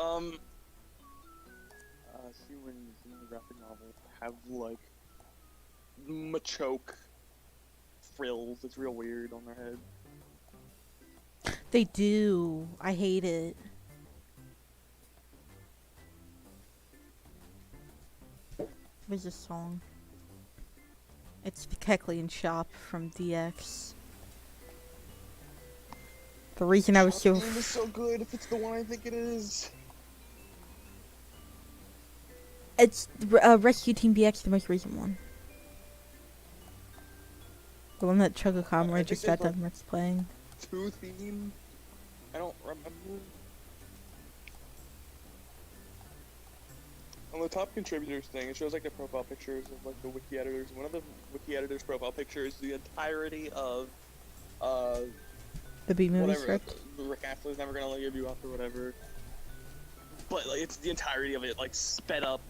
Humans in the graphic novel have, like, machoke frills. It's real weird on their head. They do. I hate it. Where's this song? It's the Keclean Shop from DX. The reason I was so... Shop name is so good if it's the one I think it is. It's Rescue Team BX, the most recent one. The one that Chugga I Comrade think just there's, got like, done let's playing. 2 theme. I don't remember. On the top contributors thing, it shows like the profile pictures of like the wiki editors. One of the wiki editors' profile pictures is the entirety of The B-movie whatever script. Rick Astley's never gonna leave you after whatever. But like it's the entirety of it like sped up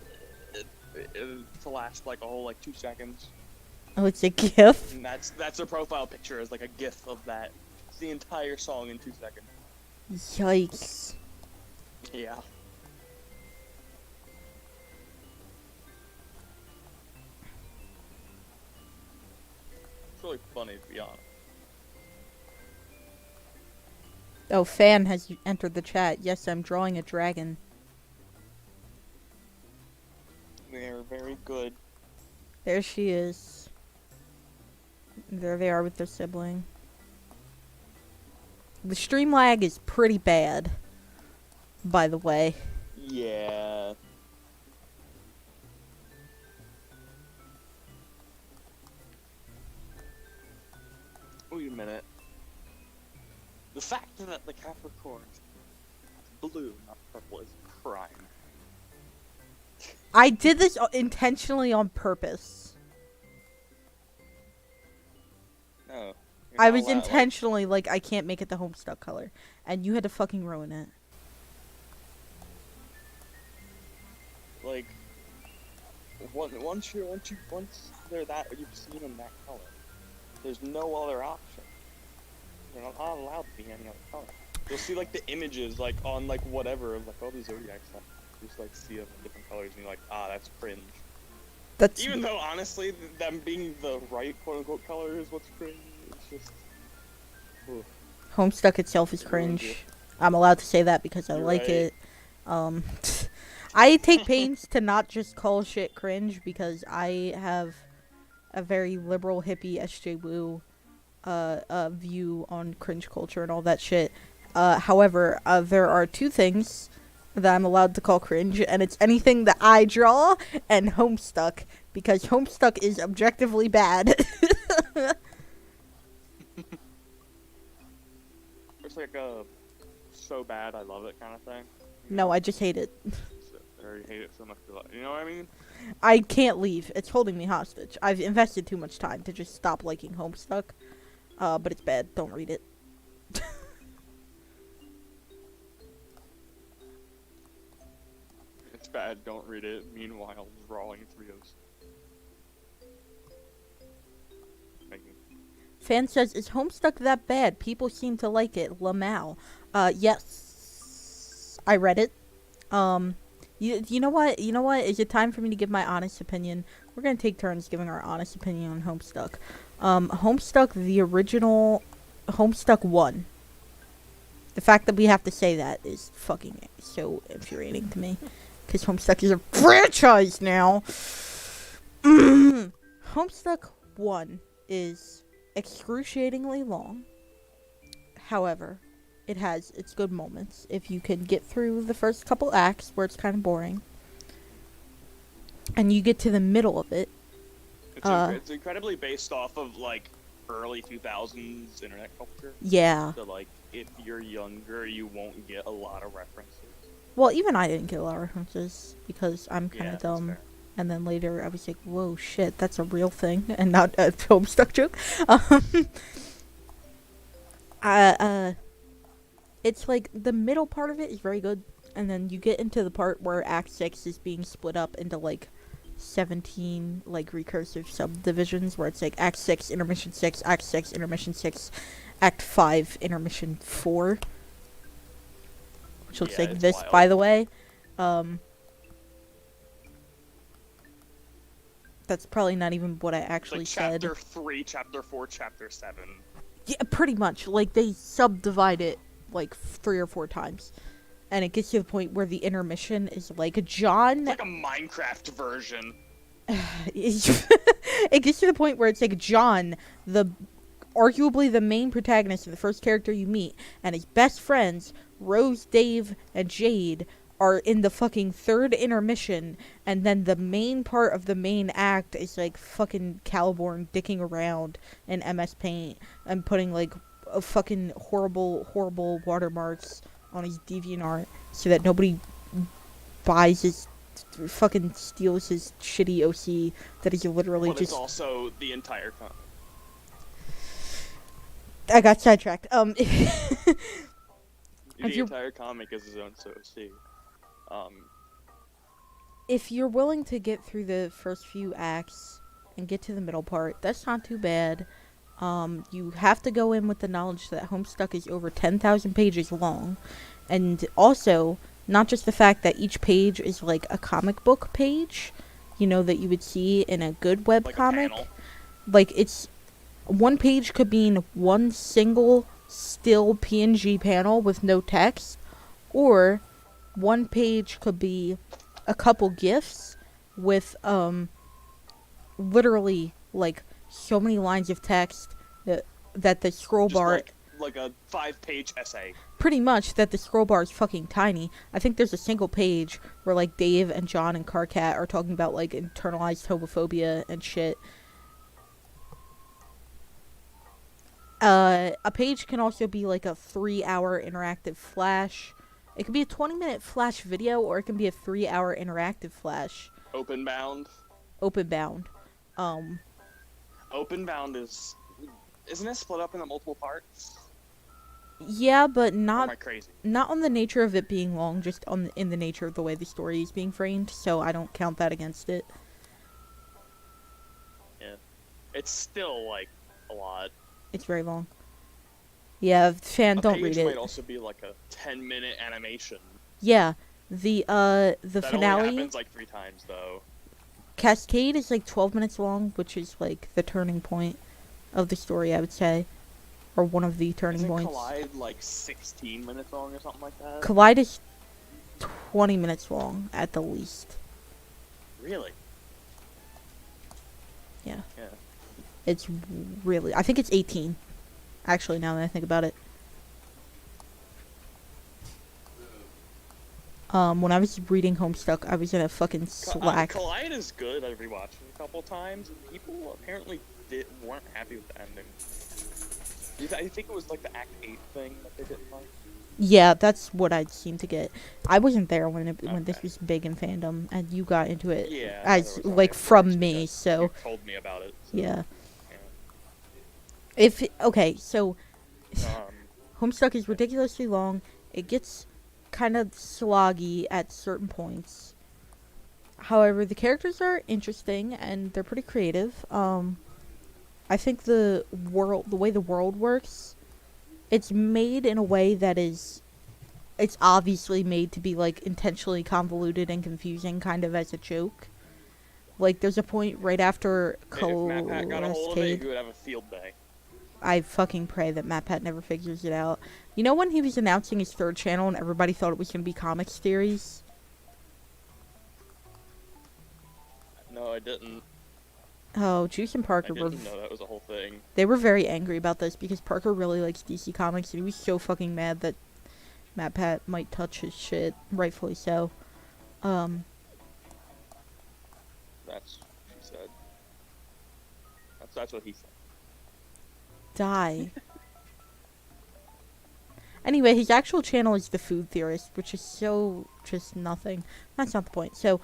to last like a whole like 2 seconds. Oh, it's a GIF? And that's a profile picture as like a GIF of that. It's the entire song in 2 seconds. Yikes. Yeah. It's really funny to be honest. Oh, Fan has entered the chat. Yes, I'm drawing a dragon. They're very good. There she is. There they are with their sibling. The stream lag is pretty bad, by the way. Yeah. Wait a minute. The fact that the Capricorn is blue, not purple, is a crime. I did this intentionally on purpose. No. I was intentionally like, I can't make it the Homestuck color. And you had to fucking ruin it. Like, once they're that, you've seen them that color. There's no other option. They're not allowed to be any other color. You'll see like the images like on like whatever of like all the zodiac stuff. You just like see them in different colors and you're like, ah, that's cringe. That's Even though honestly, them being the right quote unquote color is what's cringe. It's just. Oof. Homestuck itself is It ruins you. cringe. I'm allowed to say that because I You're like right. it. I take pains to not just call shit cringe because I have a very liberal hippie SJ Woo view on cringe culture and all that shit. However, there are two things that I'm allowed to call cringe, and it's anything that I draw and Homestuck, because Homestuck is objectively bad. It's like a so bad I love it kind of thing. No, I just hate it. I already hate it so much. You know what I mean? I can't leave. It's holding me hostage. I've invested too much time to just stop liking Homestuck. But it's bad. Don't read it. It's bad. Don't read it. Meanwhile, drawing 306. Fan says, is Homestuck that bad? People seem to like it. Lamau. Yes. I read it. You know what? You know what? Is it time for me to give my honest opinion? We're gonna take turns giving our honest opinion on Homestuck. Homestuck, the original Homestuck 1. The fact that we have to say that is fucking so infuriating to me. Because Homestuck is a franchise now. Homestuck 1 is excruciatingly long. However, it has its good moments. If you can get through the first couple acts where it's kind of boring, and you get to the middle of it. It's incredibly based off of like early 2000s internet culture. Yeah. So like, if you're younger, you won't get a lot of references. Well, even I didn't get a lot of references because I'm kind of That's dumb. fair. And then later I was like, whoa, shit, that's a real thing and not a Homestuck joke. It's like the middle part of it is very good. And then you get into the part where Act 6 is being split up into like 17 like recursive subdivisions where it's like Act 6, Intermission 6, Act 6, Intermission 6, Act 5, Intermission 4. Which looks like it's this, wild. by the way. That's probably not even what I It's actually like said. chapter 3, chapter 4, chapter 7. Yeah, pretty much. Like, they subdivide it, like, 3 or 4 times. And it gets to the point where the intermission is like John... It's like a Minecraft version. It gets to the point where it's like John, arguably the main protagonist of the first character you meet, and his best friends, Rose, Dave, and Jade, are in the fucking third intermission, and then the main part of the main act is like fucking Caliborn dicking around in MS Paint and putting like a fucking horrible watermarks on his DeviantArt so that nobody buys his fucking steals his shitty OC that he's literally But just... it's also the entire comic. I got sidetracked. The you- entire comic is his own OC. If you're willing to get through the first few acts and get to the middle part, that's not too bad. You have to go in with the knowledge that Homestuck is over 10,000 pages long. And also, not just the fact that each page is like a comic book page, you know, that you would see in a good web Like a comic. panel. Like, it's... One page could mean one single still PNG panel with no text, or one page could be a couple GIFs with, literally, like, so many lines of text that the scroll Just bar like a 5-page essay. pretty much that the scroll bar is fucking tiny. I think there's a single page where like Dave and John and Carcat are talking about like internalized homophobia and shit. A page can also be like a 3-hour interactive flash. It can be a 20-minute flash video, or it can be a 3-hour interactive flash. Open bound. Open bound. Open bound isn't it split up into multiple parts? Yeah, but Or am not I crazy? not on the nature of it being long, just in the nature of the way the story is being framed. So I don't count that against it. Yeah. It's still like a lot. It's very long. Yeah, fan, don't read A page it. might also be like a 10-minute animation. Yeah, the That finale only happens like 3 times though. Cascade is like 12 minutes long, which is like the turning point of the story, I would say, or one of the turning Isn't points. Collide like 16 minutes long or something like that? Collide is 20 minutes long at the least. Really? Yeah. Yeah. It's really, I think it's 18. Actually, now that I think about it. When I was reading Homestuck, I was in a fucking Slack. Collide is good. I rewatched it a couple times. People apparently weren't happy with the ending. I think it was like the Act 8 thing that they didn't like. Yeah, that's what I'd seem to get. I wasn't there when this Okay. was big in fandom, and you got into it Yeah. as there was like always from rumors me. because So you told me about it. So, yeah, yeah. okay, so Um, Homestuck is ridiculously long. It gets kind of sloggy at certain points. However, the characters are interesting and they're pretty creative. I think the way the world works, it's made in a way that it's obviously made to be like intentionally convoluted and confusing, kind of as a joke. Like there's a point right after if MatPat got a hold of it, he Cascade. would have a field day. I fucking pray that MatPat never figures it out. You know when he was announcing his third channel and everybody thought it was gonna be comics theories? No, I didn't. Oh, Juice and I Parker were didn't know that was a whole thing. they were very angry about this because Parker really likes DC Comics and he was so fucking mad that MatPat might touch his shit, rightfully so. That's what she said. That's what he said. Die. Anyway, his actual channel is The Food Theorist, which is so just nothing. That's not the point. So,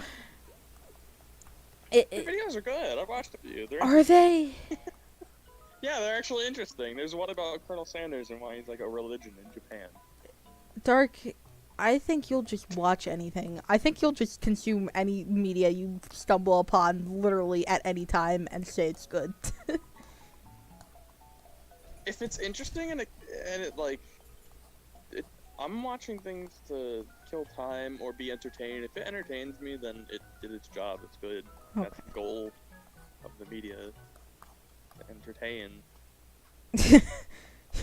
The videos are good. I've watched a few. are they? Yeah, they're actually interesting. There's one about Colonel Sanders and why he's like a religion in Japan. Dark, I think you'll just watch anything. I think you'll just consume any media you stumble upon literally at any time and say it's good. If it's interesting and I'm watching things to kill time or be entertained. If it entertains me, then it did its job. It's good. Okay. That's the goal of the media. To entertain.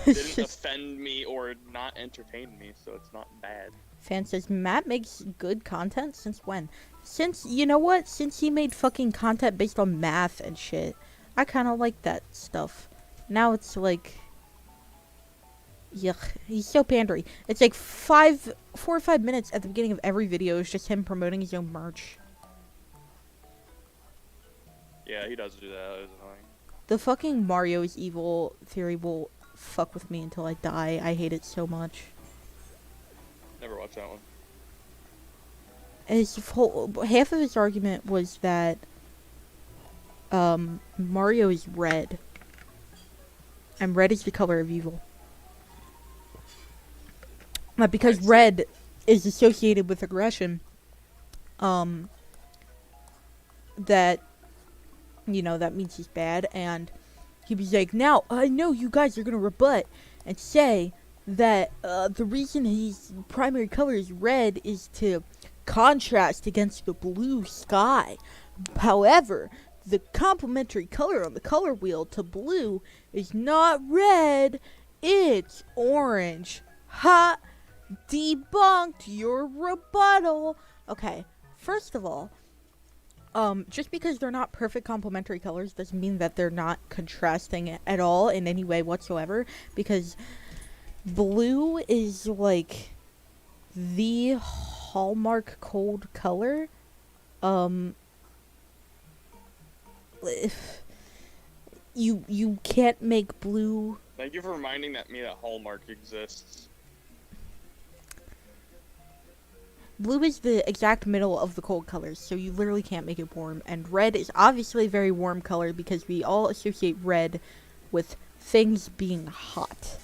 Didn't offend me or not entertain me, so it's not bad. Fan says, Matt makes good content since when? You know what? Since he made fucking content based on math and shit. I kind of like that stuff. Now it's like... Yuck. He's so pandery. It's like 4 or 5 minutes at the beginning of every video is just him promoting his own merch. Yeah, he does do that. It's annoying. The fucking Mario is evil theory will fuck with me until I die. I hate it so much. Never watched that one. Half of his argument was that Mario is red. And red is the color of evil. But because red is associated with aggression, that, you know, that means he's bad. And he was like, now, I know you guys are going to rebut and say that the reason his primary color is red is to contrast against the blue sky. However, the complementary color on the color wheel to blue is not red, it's orange. Ha! Debunked your rebuttal. Okay, first of all, Just because they're not perfect complementary colors doesn't mean that they're not contrasting at all in any way whatsoever, because blue is like the hallmark cold color. If you can't make blue. Thank you for reminding me that Hallmark exists. Blue is the exact middle of the cold colors, so you literally can't make it warm. And red is obviously a very warm color because we all associate red with things being hot.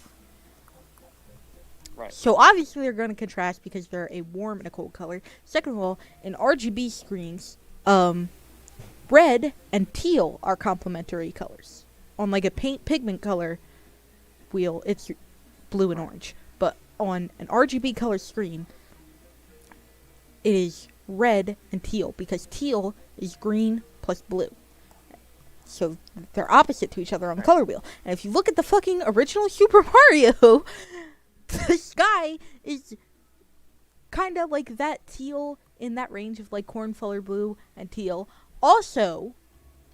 Right. So obviously they're going to contrast because they're a warm and a cold color. Second of all, in RGB screens, red and teal are complementary colors. On like a paint pigment color wheel, it's blue and orange. But on an RGB color screen, it is red and teal because teal is green plus blue. So they're opposite to each other on the color wheel. And if you look at the fucking original Super Mario, the sky is kind of like that teal in that range of like cornflower blue and teal. Also,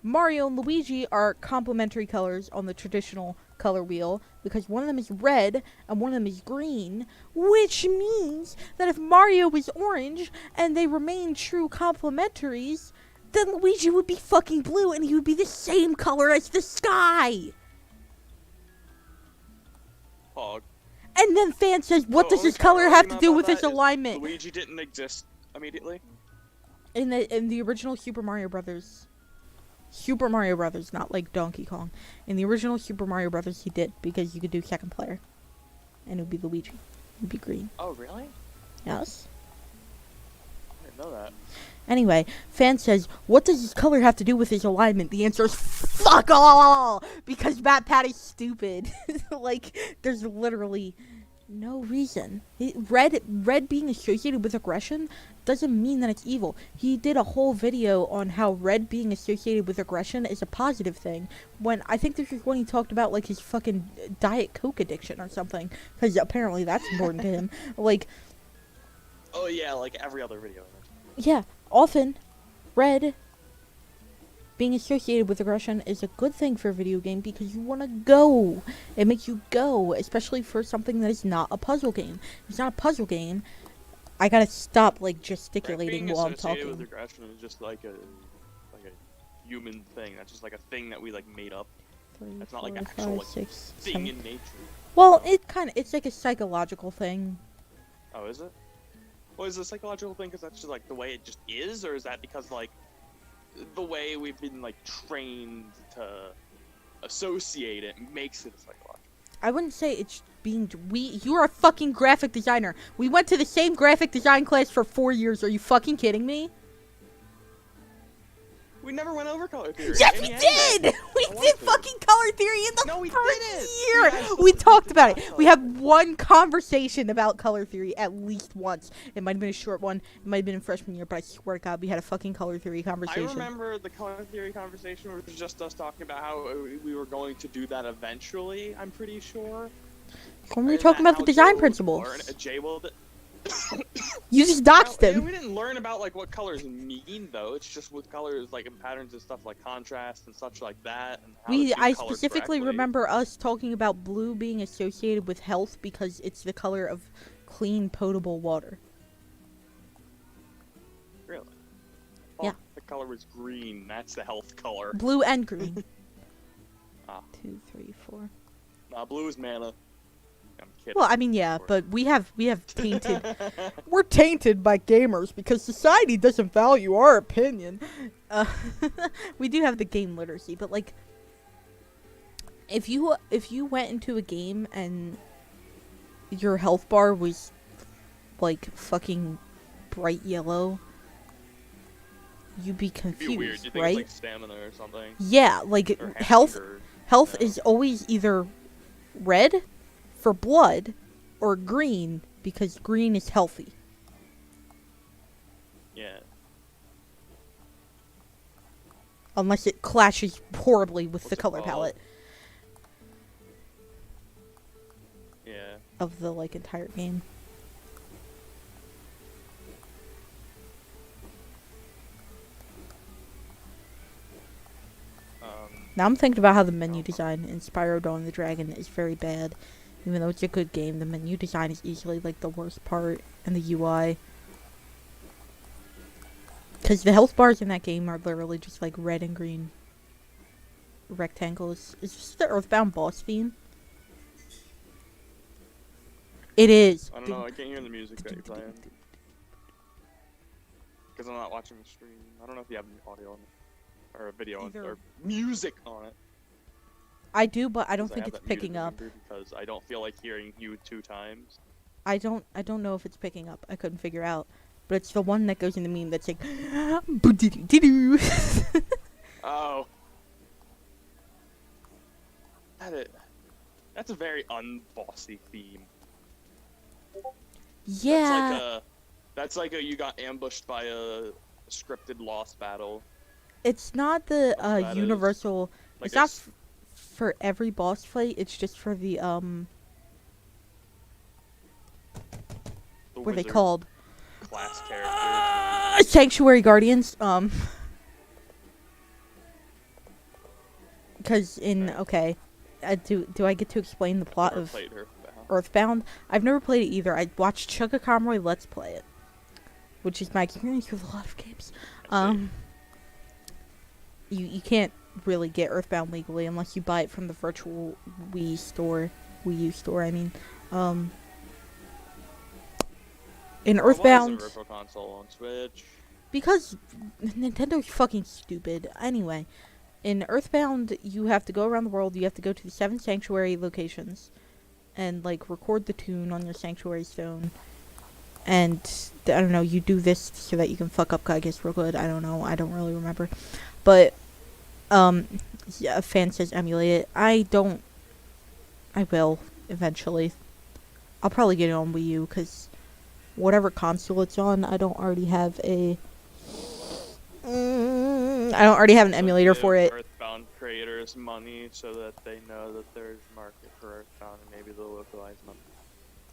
Mario and Luigi are complementary colors on the traditional color wheel because one of them is red and one of them is green, which means that if Mario was orange and they remain true complementaries, then Luigi would be fucking blue and he would be the same color as the sky. Hog. And then fan says, what does his color have to do with his alignment? Luigi didn't exist immediately? In the original Super Mario Brothers, not like Donkey Kong. In the original Super Mario Brothers, he did, because you could do second player. And it would be Luigi. It would be green. Oh, really? Yes. I didn't know that. Anyway, fan says, what does his color have to do with his alignment? The answer is fuck all! Because MatPat is stupid. Like, there's literally no reason. Red being associated with aggression doesn't mean that it's evil. He did a whole video on how red being associated with aggression is a positive thing. When I think this is when he talked about like his fucking Diet Coke addiction or something, because apparently that's important to him. Like, oh yeah, like every other video. yeah, often red being associated with aggression is a good thing for a video game because you want to go. It makes you go, especially for something that is not a puzzle game. If it's not a puzzle game, I gotta stop like gesticulating while I'm talking. Being associated with aggression is just like a human thing. That's just like a thing that we like made up. That's not like an actual like, thing in nature. Well, it's like a psychological thing. Oh, is it? Well, is it a psychological thing because that's just like the way it just is, or is that because like the way we've been like trained to associate it makes it psychological? I wouldn't say it's being you're a fucking graphic designer. We went to the same graphic design class for 4 years. Are you fucking kidding me? We never went over color theory. Yes, we did! We did fucking color theory in the first year! Yeah, we talked about it. We had one conversation about color theory at least once. It might have been a short one. It might have been in freshman year, but I swear to God, we had a fucking color theory conversation. I remember the color theory conversation was just us talking about how we were going to do that eventually, I'm pretty sure. When we were talking about the design principles. Jay will... You just doxed him. Yeah, we didn't learn about like what colors mean though. It's just what colors like and patterns and stuff like contrast and such like that. And how I specifically remember us talking about blue being associated with health because it's the color of clean, potable water. Really? Yeah. The color was green. That's the health color. Blue and green. Ah. 2, 3, 4. Nah, blue is mana. I'm kidding. Well, I mean, yeah, but we have tainted. We're tainted by gamers because society doesn't value our opinion. We do have the game literacy, but like, if you went into a game and your health bar was like fucking bright yellow, you'd be confused, It'd be weird. You think right? it's like stamina or something. Yeah, like health is always either red for blood or green because green is healthy. Yeah. Unless it clashes horribly with What's the it color called? palette Yeah. of the like entire game. Now I'm thinking about how the menu design in Spyro Dawn of the Dragon is very bad. Even though it's a good game, the menu design is easily like the worst part, and the UI. Because the health bars in that game are literally just like red and green rectangles. Is this the Earthbound boss theme? It is. I don't know. I can't hear the music that you're playing because I'm not watching the stream. I don't know if you have any audio on it or a video on or music on it. I do, but I don't 'Cause think have it's that muted picking up. because I don't feel like hearing you 2 times. I don't know if it's picking up. I couldn't figure out. But it's the one that goes in the meme that's like Oh. That's a very unbossy theme. Yeah. That's like a you got ambushed by a scripted lost battle. It's not the That is. universal. Like It's not for every boss fight. It's just for the the what are they wizard called? class character. Sanctuary Guardians. Because in okay, do I get to explain the plot Never of played Earthbound. Earthbound? I've never played it either. I watched Chugga Conroy Let's Play it, which is my experience with a lot of games. You can't really get Earthbound legally unless you buy it from the virtual Wii U store. I mean, in Earthbound, Why is a virtual console on Switch? because Nintendo's fucking stupid. Anyway, in Earthbound, you have to go around the world. You have to go to the 7 sanctuary locations, and like record the tune on your sanctuary stone. And I don't know. You do this so that you can fuck up Gygas real good. I don't know. I don't really remember, but yeah, a fan says emulate it. I will eventually. I'll probably get it on Wii U because whatever console it's on, I don't already have an emulator for it. Earthbound creators money so that they know that there's market for Earthbound and maybe they'll localize them.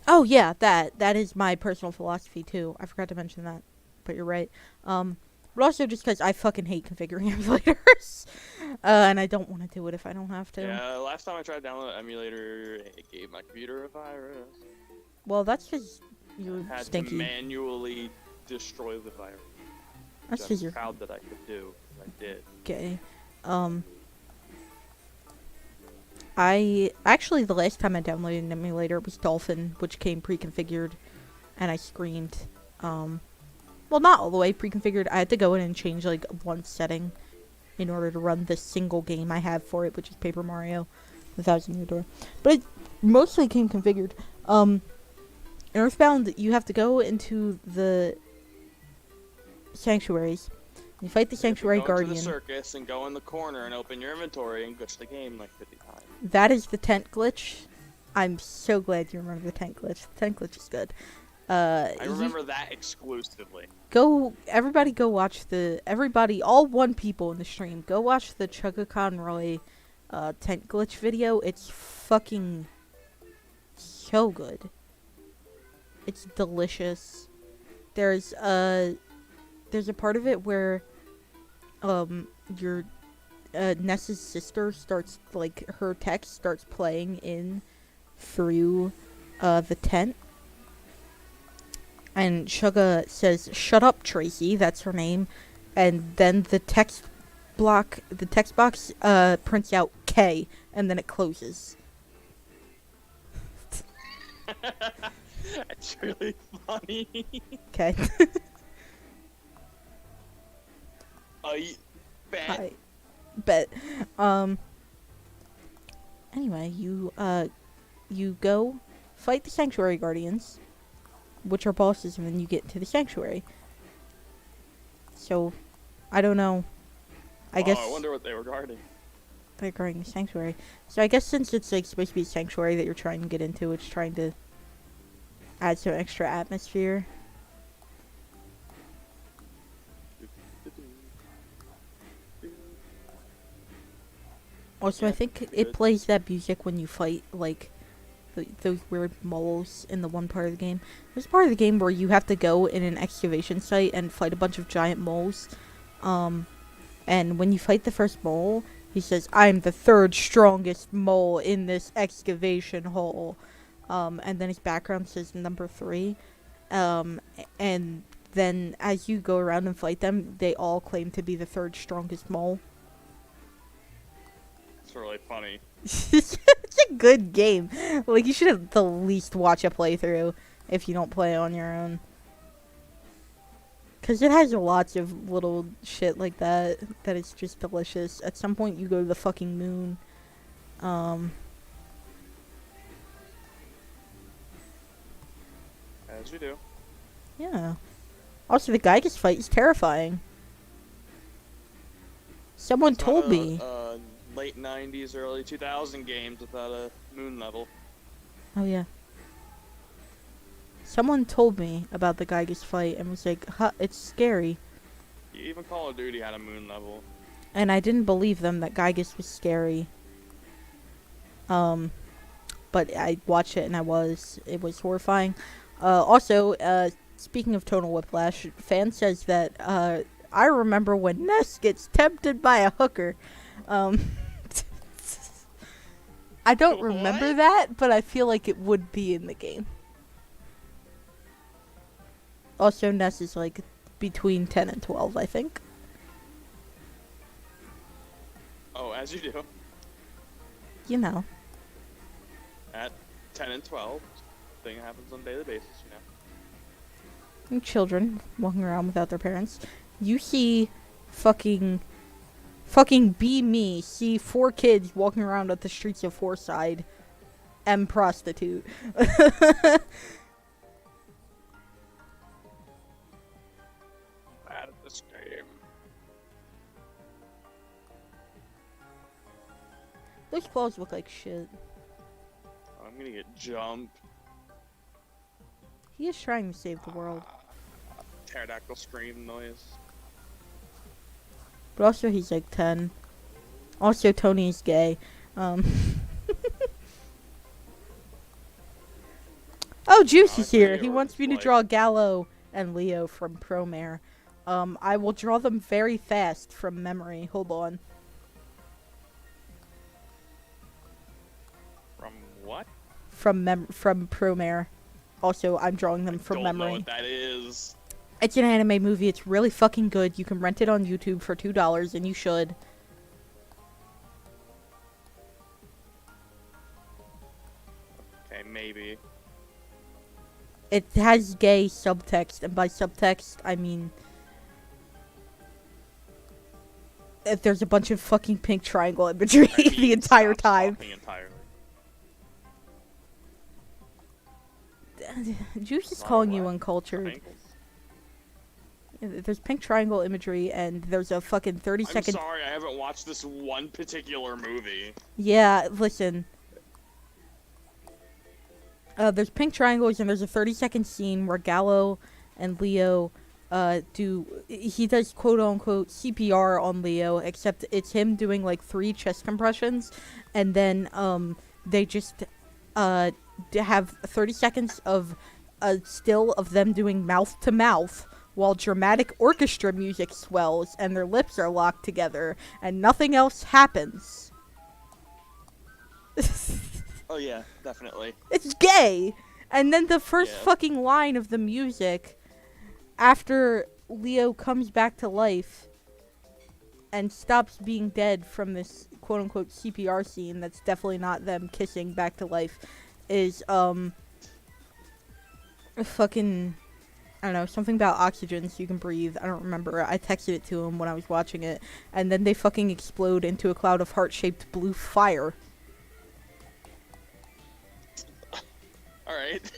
Oh yeah, that is my personal philosophy too. I forgot to mention that, but you're right. But also just because I fucking hate configuring emulators, and I don't want to do it if I don't have to. Yeah, last time I tried to download an emulator, it gave my computer a virus. Well, that's because you're I had stinky. to manually destroy the virus. That's Which because I'm you're proud that I could do. I did. gay. I actually the last time I downloaded an emulator was Dolphin, which came pre-configured, and I screamed. Well, not all the way pre-configured. I had to go in and change like one setting in order to run the single game I have for it, which is Paper Mario: The Thousand Year Door. But it mostly came configured. In Earthbound, you have to go into the sanctuaries. You fight the sanctuary guardian. Go to the circus and go in the corner and open your inventory and glitch the game like 50 times. That is the tent glitch. I'm so glad you remember the tent glitch. The tent glitch is good. I remember that exclusively. Everybody go watch all 1 people in the stream, go watch the Chugga Conroy tent glitch video. It's fucking so good. It's delicious. There's a part of it where your Ness's sister starts, like, her text starts playing in through the tent. And Chugga says, "Shut up, Tracy," that's her name. And then the text box prints out K, and then it closes. That's really funny. Okay. I bet. Bet. Anyway, you go fight the Sanctuary Guardians, which are bosses, and then you get to the Sanctuary. So, I don't know. I guess I wonder what they were guarding. they're guarding the Sanctuary. So I guess since it's like supposed to be a sanctuary that you're trying to get into, it's trying to add some extra atmosphere. Also, I think it plays that music when you fight, like, those weird moles in the one part of the game. There's a part of the game where you have to go in an excavation site and fight a bunch of giant moles. And when you fight the first mole, he says, "I'm the third strongest mole in this excavation hole." And then his background says number 3. And then as you go around and fight them, they all claim to be the third strongest mole. It's really funny. It's a good game. Like, you should at the least watch a playthrough if you don't play on your own. Because it has lots of little shit like that is just delicious. At some point, you go to the fucking moon. As you do. Yeah. Also, the Gygas fight is terrifying. Someone It's told not me. a late 90s, early 2000 games without a moon level. Oh, yeah. Someone told me about the Gygas fight and was like, huh, it's scary. Even Call of Duty had a moon level. And I didn't believe them that Gygas was scary. But I watched it and it was horrifying. Also, speaking of tonal whiplash, fan says that, I remember when Ness gets tempted by a hooker. I don't remember What? that, but I feel like it would be in the game. Also, Ness is like between 10 and 12, I think. Oh, as you do. You know. At 10 and 12. Thing happens on a daily basis, you know. And children walking around without their parents. You see fucking be me see 4 kids walking around at the streets of Forside. M prostitute. Bad at this game. Those claws look like shit. I'm gonna get jumped. He is trying to save the world. Pterodactyl scream noise. But also he's like 10. Also Tony's gay. Oh, Juice is here. He wants me to draw Gallo and Leo from Promare. I will draw them very fast from memory. Hold on. From what? From Promare. Also, I'm drawing them from Don't know memory. what that is. It's an anime movie. It's really fucking good. You can rent it on YouTube for $2, and you should. Okay, maybe. It has gay subtext, and by subtext, I mean... if there's a bunch of fucking pink triangle imagery I mean, the entire stop time. talking entirely. Juice is Not calling you what? uncultured. Ankles? There's pink triangle imagery, and there's a fucking 30-second... I'm sorry, I haven't watched this one particular movie. Yeah, listen. There's pink triangles, and there's a 30-second scene where Gallo and Leo he does quote-unquote CPR on Leo, except it's him doing like 3 chest compressions, and then they just have 30 seconds of still of them doing mouth to mouth while dramatic orchestra music swells and their lips are locked together and nothing else happens. Oh yeah, definitely. It's gay. And then the first Yeah. fucking line of the music after Leo comes back to life and stops being dead from this quote-unquote CPR scene that's definitely not them kissing back to life is fucking, I don't know, something about oxygen so you can breathe. I don't remember. I texted it to him when I was watching it, and then they fucking explode into a cloud of heart-shaped blue fire. Alright.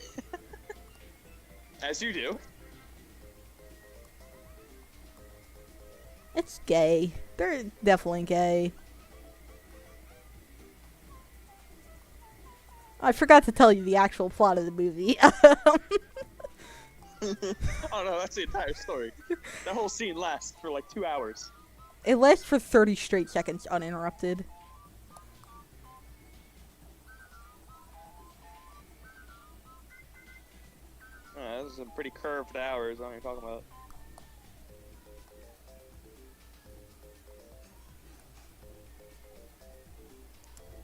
As you do. It's gay. They're definitely gay. I forgot to tell you the actual plot of the movie. Oh no, that's the entire story. That whole scene lasts for like 2 hours. It lasts for 30 straight seconds uninterrupted. This is a pretty curved hours. I don't know what you're talking about.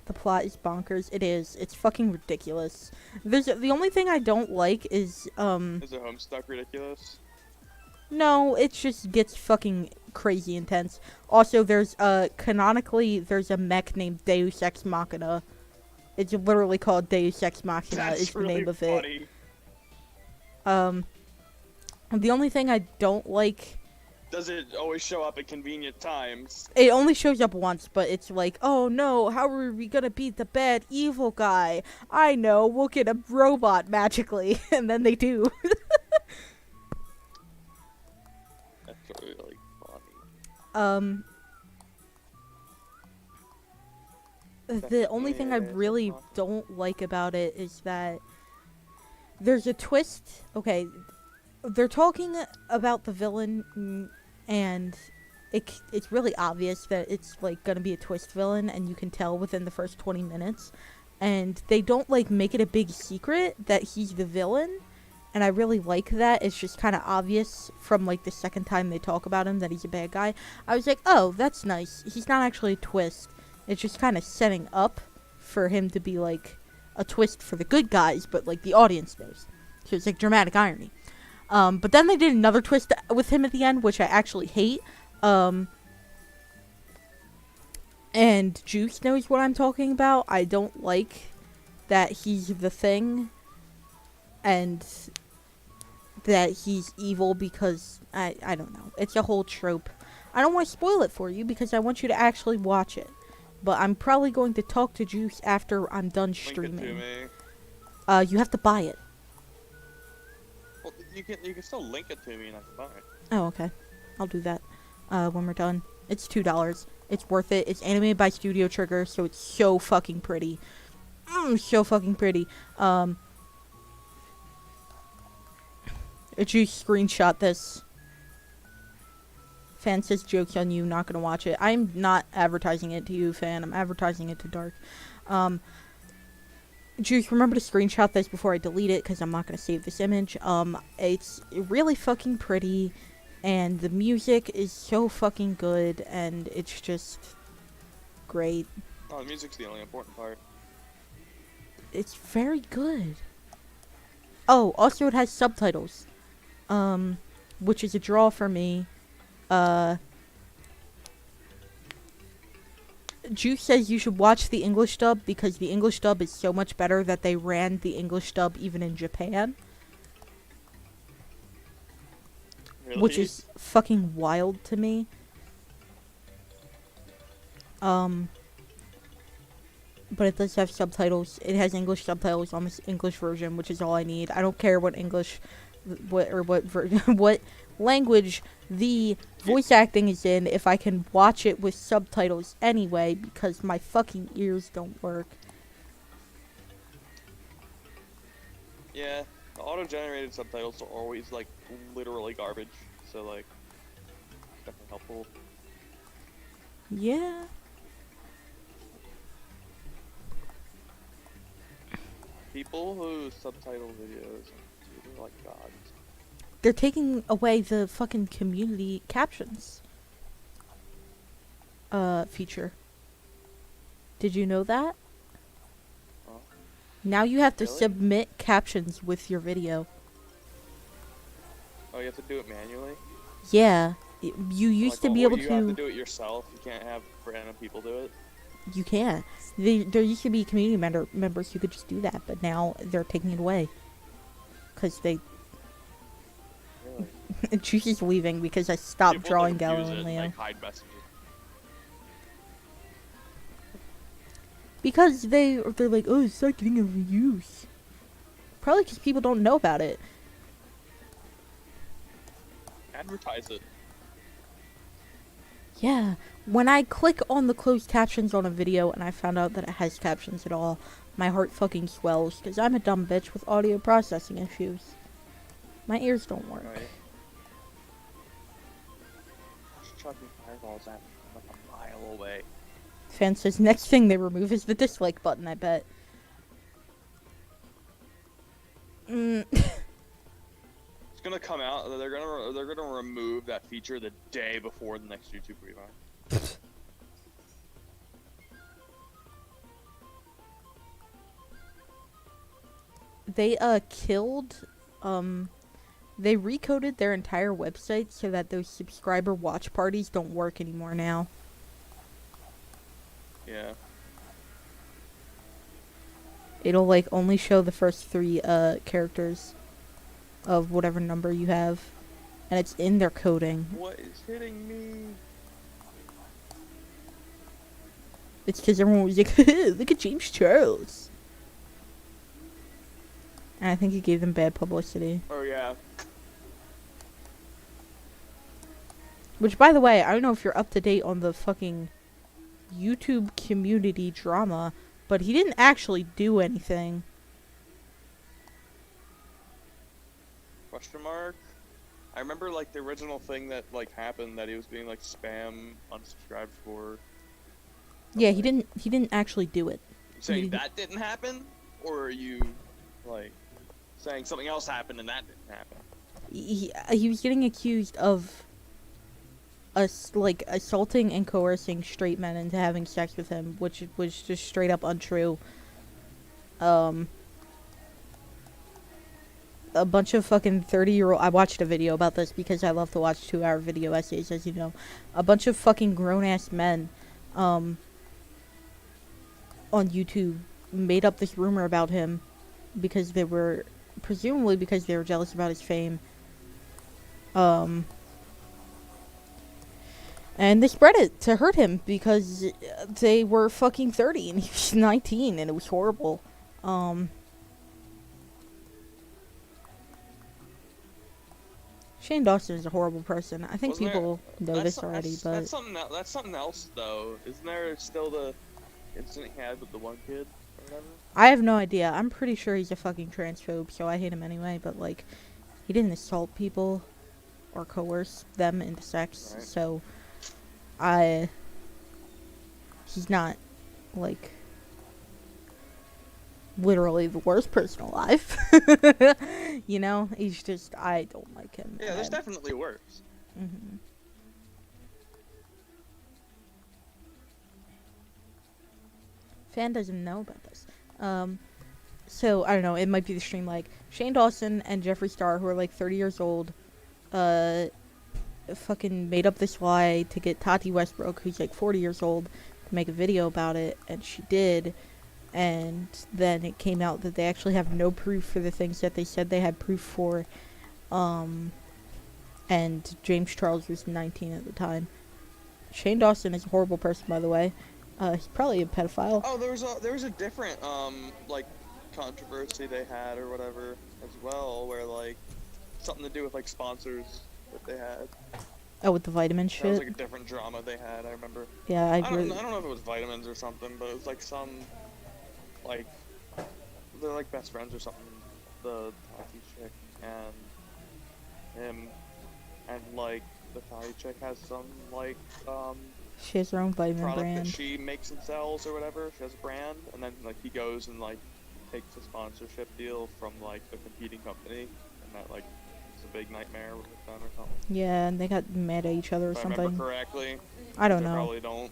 The plot is bonkers. It is. It's fucking ridiculous. The only thing I don't like is Is the Homestuck ridiculous? no, it just gets fucking crazy intense. Also, there's canonically there's a mech named Deus Ex Machina. It's literally called Deus Ex Machina. That's Is the really name of funny. it. The only thing I don't like, Does it always show up at convenient times? it only shows up once, but it's like, oh no, how are we gonna beat the bad evil guy? I know, we'll get a robot magically, and then they do. That's really funny. The only thing I really don't like about it is that there's a twist. Okay, they're talking about the villain, and it's really obvious that it's like gonna be a twist villain, and you can tell within the first 20 minutes. And they don't like make it a big secret that he's the villain, and I really like that. It's just kind of obvious from like the second time they talk about him that he's a bad guy. I was like, oh, that's nice. He's not actually a twist. It's just kind of setting up for him to be like a twist for the good guys, but like the audience knows. So it's like dramatic irony. But then they did another twist with him at the end, which I actually hate. And Juice knows what I'm talking about. I don't like that he's the thing and that he's evil because I don't know. It's a whole trope. I don't want to spoil it for you because I want you to actually watch it. But I'm probably going to talk to Juice after I'm done streaming. Link it to me. You have to buy it. Well, you can still link it to me and I can buy it. Oh, okay. I'll do that when we're done. It's $2. It's worth it. It's animated by Studio Trigger, so it's so fucking pretty. So fucking pretty. Juice screenshot this. Fan says joke's on you, not gonna watch it. I'm not advertising it to you, Fan. I'm advertising it to Dark. Juice, remember to screenshot this before I delete it, because I'm not gonna save this image. It's really fucking pretty, and the music is so fucking good, and it's just great. Oh, the music's the only important part. It's very good. Oh, also it has subtitles, which is a draw for me. Juice says you should watch the English dub because the English dub is so much better that they ran the English dub even in Japan. Really? Which is fucking wild to me. But it does have subtitles. It has English subtitles on this English version, which is all I need. I don't care what what language the voice acting is in if I can watch it with subtitles anyway, because my fucking ears don't work. Yeah, the auto-generated subtitles are always like literally garbage. So like, definitely helpful. Yeah. People who subtitle videos are like gods. They're taking away the fucking community captions feature. Did you know that? Oh. Now you have to Really? submit captions with your video. Oh, you have to do it manually? Yeah. You used to be able You have to do it yourself. You can't have random people do it. You can't. There used to be community members who could just do that, but now they're taking it away. Because they... Really? Juice is leaving because I stopped People drawing don't Gallo use and it, Leo. like, hide messages. Because they're like, oh, it's not getting overused. Probably because people don't know about it. Advertise it. Yeah. When I click on the closed captions on a video and I found out that it has captions at all, my heart fucking swells because I'm a dumb bitch with audio processing issues. My ears don't work. Right. Just chucking fireballs at me from like a mile away. Fan says next thing they remove is the dislike button, I bet. It's gonna come out. They're gonna remove that feature the day before the next YouTube revamp. they killed they recoded their entire website so that those subscriber watch parties don't work anymore now. Yeah. It'll like only show the first 3 characters of whatever number you have, and it's in their coding. What is hitting me? It's because everyone was like, look at James Charles. And I think it gave them bad publicity. Oh yeah. Which, by the way, I don't know if you're up to date on the fucking YouTube community drama, but he didn't actually do anything. Question mark? I remember like the original thing that like happened that he was being like spam unsubscribed for. Yeah, he didn't actually do it. You saying He- that didn't happen? Or are you like saying something else happened and that didn't happen? He was getting accused of like assaulting and coercing straight men into having sex with him, which was just straight up untrue. A bunch of fucking 30-year-old... I watched a video about this because I love to watch 2-hour video essays, as you know. A bunch of fucking grown-ass men, on YouTube made up this rumor about him because they were... presumably because they were jealous about his fame. And they spread it to hurt him because they were fucking 30 and he was 19 and it was horrible. Shane Dawson is a horrible person. I think Wasn't people know That's this some- already, that's but that's something else though. Isn't there still the incident he had with the one kid or whatever? I have no idea. I'm pretty sure he's a fucking transphobe, so I hate him anyway, but like, he didn't assault people or coerce them into sex, Right. so he's not, like, literally the worst person alive. You know? He's just, I don't like him. Yeah, there's and- definitely worse. Mhm. Fan doesn't know about this. So, I don't know, it might be the stream, like, Shane Dawson and Jeffree Star, who are, like, 30 years old, fucking made up this lie to get Tati Westbrook, who's, like, 40 years old, to make a video about it, and she did, and then it came out that they actually have no proof for the things that they said they had proof for, and James Charles was 19 at the time. Shane Dawson is a horrible person, by the way. He's probably a pedophile. Oh, there was a different like controversy they had or whatever as well, where like something to do with like sponsors that they had. Oh, with the vitamin That was shit? like a different drama they had. I remember. Yeah, I I don't really... know if it was vitamins or something, but it was like some like they're like best friends or something. The Tati chick and him, and like the Tati chick has some like She has her own vitamin product brand. that she makes and sells or whatever. She has a brand, and then like he goes and like takes a sponsorship deal from like a competing company, and that like is a big nightmare with them or something. Yeah, and they got mad at each other or If I something. remember correctly. I don't They know. Probably don't.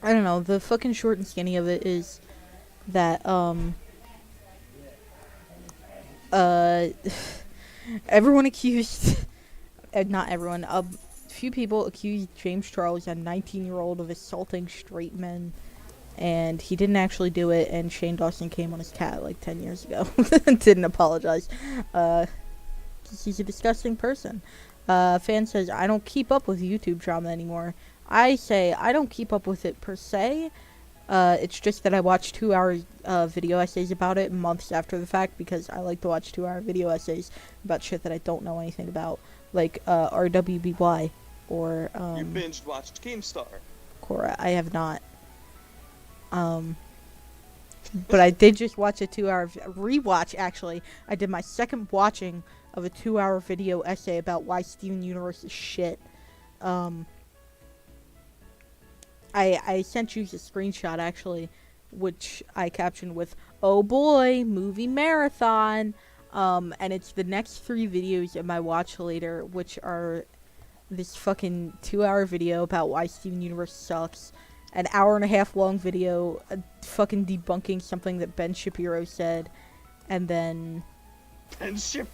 I don't know. The fucking short and skinny of it is that, everyone accused, not everyone, a few people accused James Charles, a 19-year-old, of assaulting straight men, and he didn't actually do it, and Shane Dawson came on his cat like 10 years ago and didn't apologize. He's a disgusting person. Fan says, I don't keep up with YouTube drama anymore. I say, I don't keep up with it per se. It's just that I watch 2-hour video essays about it months after the fact because I like to watch 2-hour video essays about shit that I don't know anything about, like RWBY or You binge watched Keemstar. Korra. I have not. But I did just watch a 2-hour rewatch. Actually, I did my second watching of a 2-hour video essay about why Steven Universe is shit. I sent you a screenshot, actually, which I captioned with, "Oh boy, movie marathon." And it's the next 3 videos in my watch later, which are this fucking 2-hour video about why Steven Universe sucks, an 1.5-hour long video fucking debunking something that Ben Shapiro said, And then Ben Shapiro.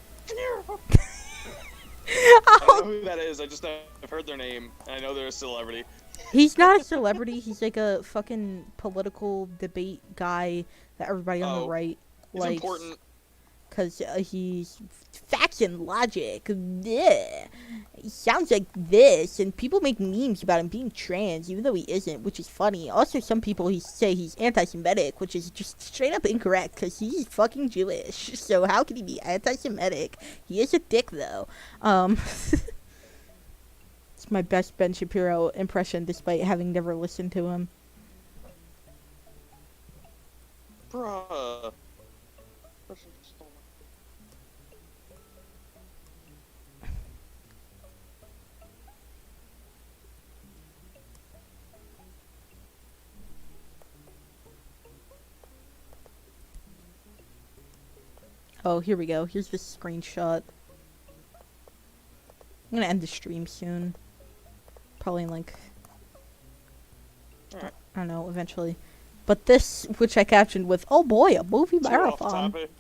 I don't know who that is. I've heard their name, and I know they're a celebrity. he's not a celebrity. He's like a fucking political debate guy that everybody on the right He's likes. important. Because he's facts and logic. Yeah. He sounds like this, and people make memes about him being trans, even though he isn't, which is funny. Also, some people say he's anti-Semitic, which is just straight up incorrect, because he's fucking Jewish. So how can he be anti-Semitic? He is a dick, though. It's my best Ben Shapiro impression, despite having never listened to him. Bruh. Oh, here we go. Here's the screenshot. I'm gonna end the stream soon. Probably in like... Alright. I don't know, eventually. But this, which I captioned with, oh boy, a movie Too off marathon. topic.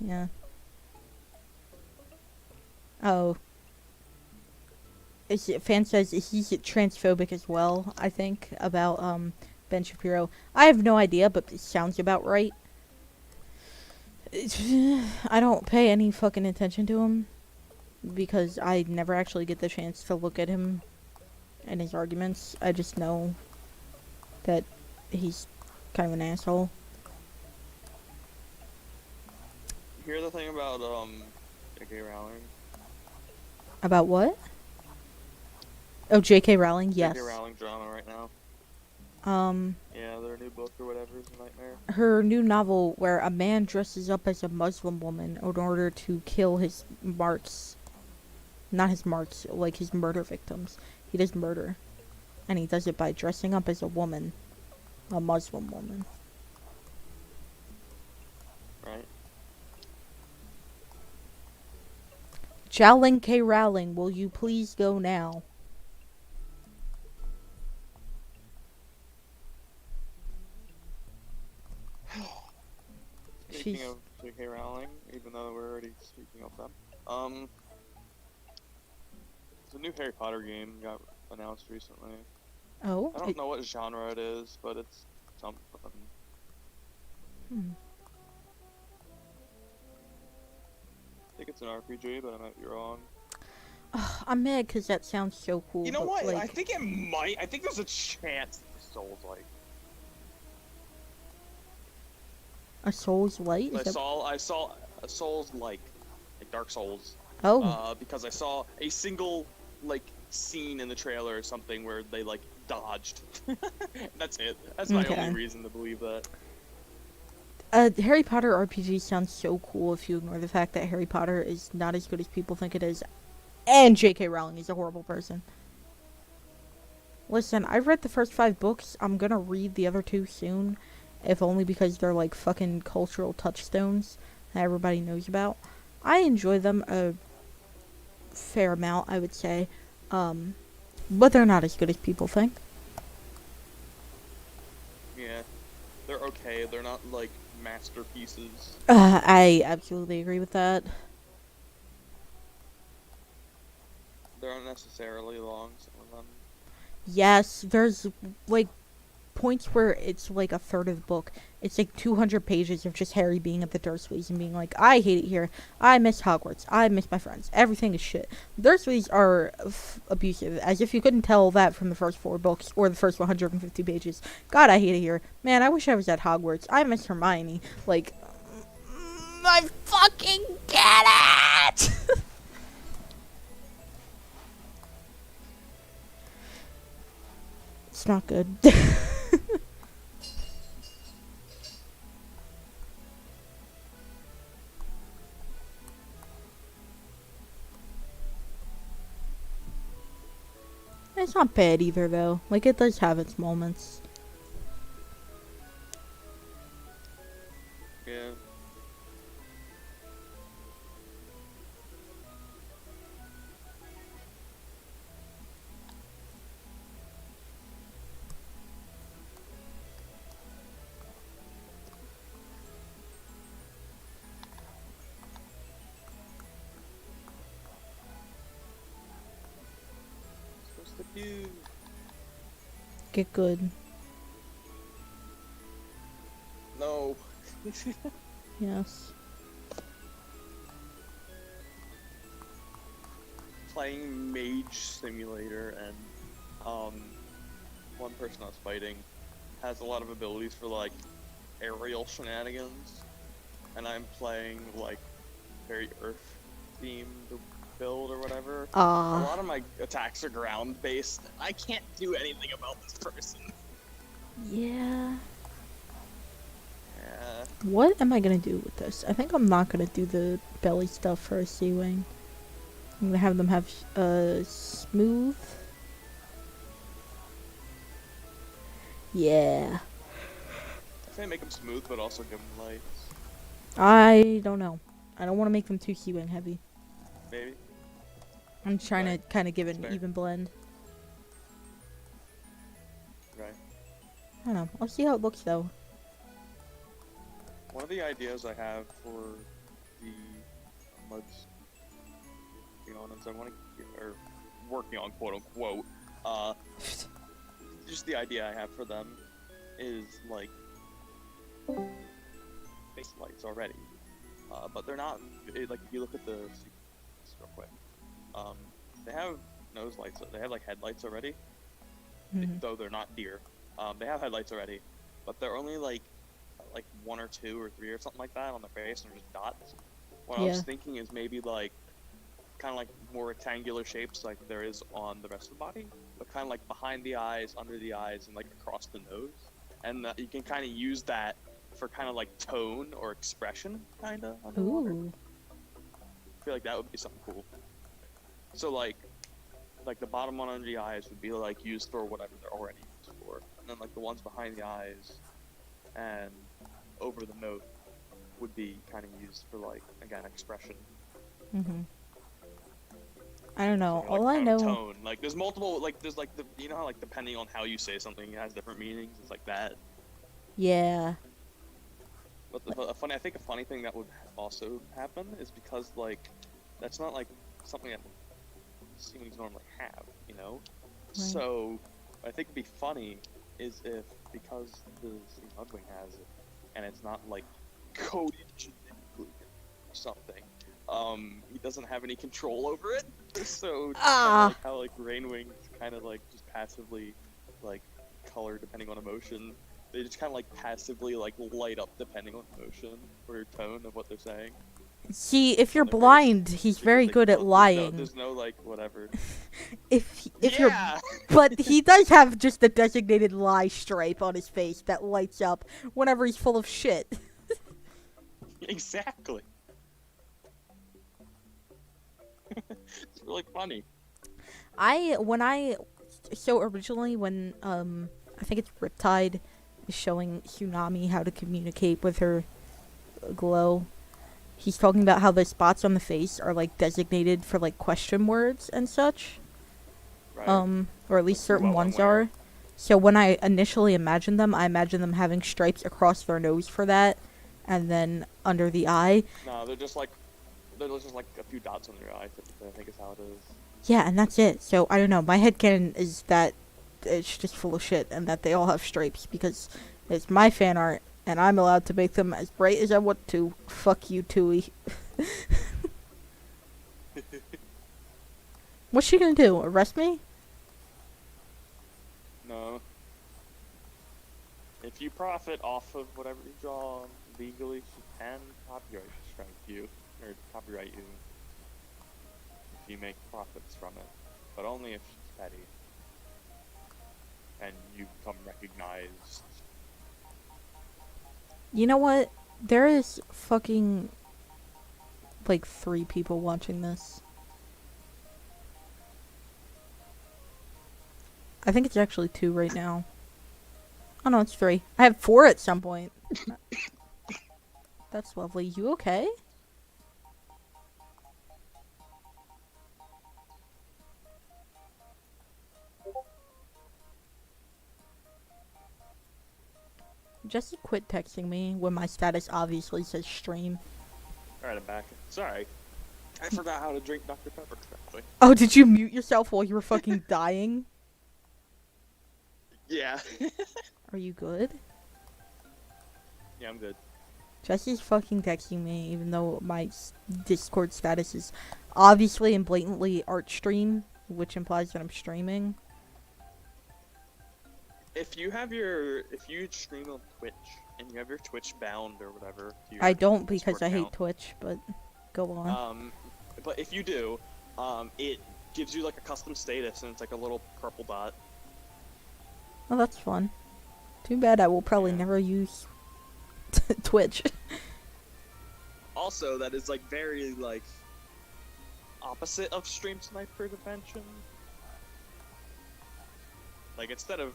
Yeah. Oh. Fan says he's transphobic as well, I think, about Ben Shapiro. I have no idea, but it sounds about right. I don't pay any fucking attention to him because I never actually get the chance to look at him and his arguments. I just know that he's kind of an asshole. You hear the thing about J.K. Rowling? About what? Oh, J.K. Rowling, yes. J.K. Rowling drama right now. Yeah, their new book or whatever is a nightmare. Her new novel where a man dresses up as a Muslim woman in order to kill his marks. Not his marks, like his murder victims. He does murder. And he does it by dressing up as a woman. A Muslim woman. Right? Jowling K. Rowling, will you please go now? Speaking of J.K. Rowling, even though we're already speaking of them, the new Harry Potter game got announced recently. Oh? I don't know what genre it is, but it's something. Hmm. I think it's an RPG, but I might be wrong. I'm mad because that sounds so cool. You know but, what? Like, I think it might. I think there's a chance the Souls-like. a Souls Light? I saw a Souls-like Dark Souls. Oh. Because I saw a single scene in the trailer or something where they dodged. That's it. That's my Okay. only reason to believe that. Harry Potter RPG sounds so cool if you ignore the fact that Harry Potter is not as good as people think it is. And J.K. Rowling is a horrible person. Listen, I've read the first 5 books. I'm gonna read the other 2 soon. If only because they're like fucking cultural touchstones that everybody knows about. I enjoy them a fair amount, I would say. But they're not as good as people think. Yeah. They're okay. They're not masterpieces. I absolutely agree with that. They're unnecessarily long, some of them. Yes, there's points where it's a third of the book. It's 200 pages of just Harry being at the Dursleys and being like, I hate it here. I miss Hogwarts. I miss my friends. Everything is shit. Dursleys are abusive, as if you couldn't tell that from the first 4 books or the first 150 pages. God, I hate it here. Man, I wish I was at Hogwarts. I miss Hermione. I fucking get it! It's not good. It's not bad either, though. It does have its moments. Yeah. to do. Get good. No. Yes. Playing Mage Simulator, and one person I was fighting has a lot of abilities for like aerial shenanigans, and I'm playing like very Earth themed build or whatever. A lot of my attacks are ground based. I can't do anything about this person. Yeah. Yeah. What am I gonna do with this? I think I'm not gonna do the belly stuff for a Sea-Wing. I'm gonna have them have smooth. Yeah. I say make them smooth, but also give them lights. I don't know. I don't want to make them too Sea-Wing heavy. Maybe. I'm trying Right. to kind of give it an Fair. even blend. Right. I don't know. I'll see how it looks though. One of the ideas I have for the Muds I want to get, or working on quote unquote, just the idea I have for them is like base lights already, but they're not like if you look at the real quick, they have nose lights. They have like headlights already, Mhm. though they're not deer. They have headlights already, but they're only like 1 or 2 or 3 or something like that on the face, and they're just dots. What I was Yeah. thinking is maybe like kind of like more rectangular shapes like there is on the rest of the body, but kind of like behind the eyes, under the eyes, and like across the nose, and you can kind of use that for kind of like tone or expression, kind of underwater. Ooh. I feel like that would be something cool. So like the bottom one under the eyes would be like used for whatever they're already used for, and then like the ones behind the eyes and over the nose would be kind of used for like again expression. Mhm. I don't know. Or, like, All I kind of know. tone. Like there's multiple like there's like the you know how like depending on how you say something it has different meanings. It's like that. Yeah. But I think a funny thing that would also happen is because like that's not like something that humans normally have, you know. Right. So what I think would be funny is if because the Mudwing has it and it's not like coded genetically or something, he doesn't have any control over it. So it's kinda like how like Rainwings kind of like just passively like color depending on emotion. They just kind of like passively like light up depending on emotion or tone of what they're saying. See, if you're on their face. blind, he's Because, very like, good at lying. There's no like whatever. If you're, Yeah. but he does have just a designated lie stripe on his face that lights up whenever he's full of shit. Exactly. It's really funny. So originally when I think it's Riptide is showing Tsunami how to communicate with her glow. He's talking about how the spots on the face are like designated for like question words and such. Right. Or at least Like, certain well, ones where? are. So when I initially imagined them, I imagined them having stripes across their nose for that, and then under the eye. No, they're just like a few dots on their eye. Typically, I think is how it is. Yeah, and that's it. So I don't know. My headcanon is that it's just full of shit, and that they all have stripes because it's my fan art, and I'm allowed to make them as bright as I want to. Fuck you, Tui. What's she gonna do? Arrest me? No. If you profit off of whatever you draw legally, she can copyright strike you or copyright you if you make profits from it, but only if she's petty and you become recognized. You know what? There is fucking like 3 people watching this. I think it's actually 2 right now. Oh no, it's 3. I had 4 at some point. That's lovely. You okay? Jesse quit texting me when my status obviously says stream. Alright, I'm back. Sorry. I forgot how to drink Dr. Pepper correctly. Oh, did you mute yourself while you were fucking dying? Yeah. Are you good? Yeah, I'm good. Jesse's fucking texting me, even though my Discord status is obviously and blatantly art stream, which implies that I'm streaming. If you stream on Twitch and you have your Twitch bound or whatever, to your I don't because Discord I hate account, Twitch, but go on. but if you do, it gives you like a custom status and it's like a little purple dot. Oh, that's fun. Too bad I will probably Yeah. never use Twitch. Also, that is like very like opposite of Stream Sniper Dimension. Like instead of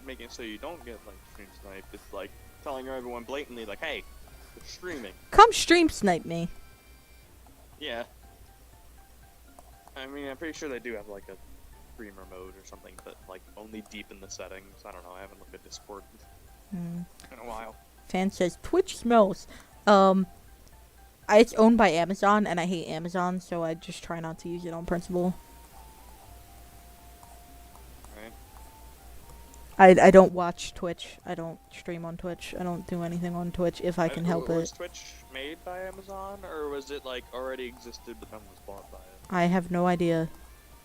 making so you don't get like stream snipe, it's like telling everyone blatantly like, hey, you're streaming. Come stream snipe me. Yeah. I mean, I'm pretty sure they do have like a streamer mode or something, but like only deep in the settings. I don't know. I haven't looked at Discord in a while. Fan says Twitch smells. It's owned by Amazon, and I hate Amazon, so I just try not to use it on principle. I don't watch Twitch. I don't stream on Twitch. I don't do anything on Twitch if I can help Was it. Twitch made by Amazon, or was it like already existed but then was bought by it? I have no idea,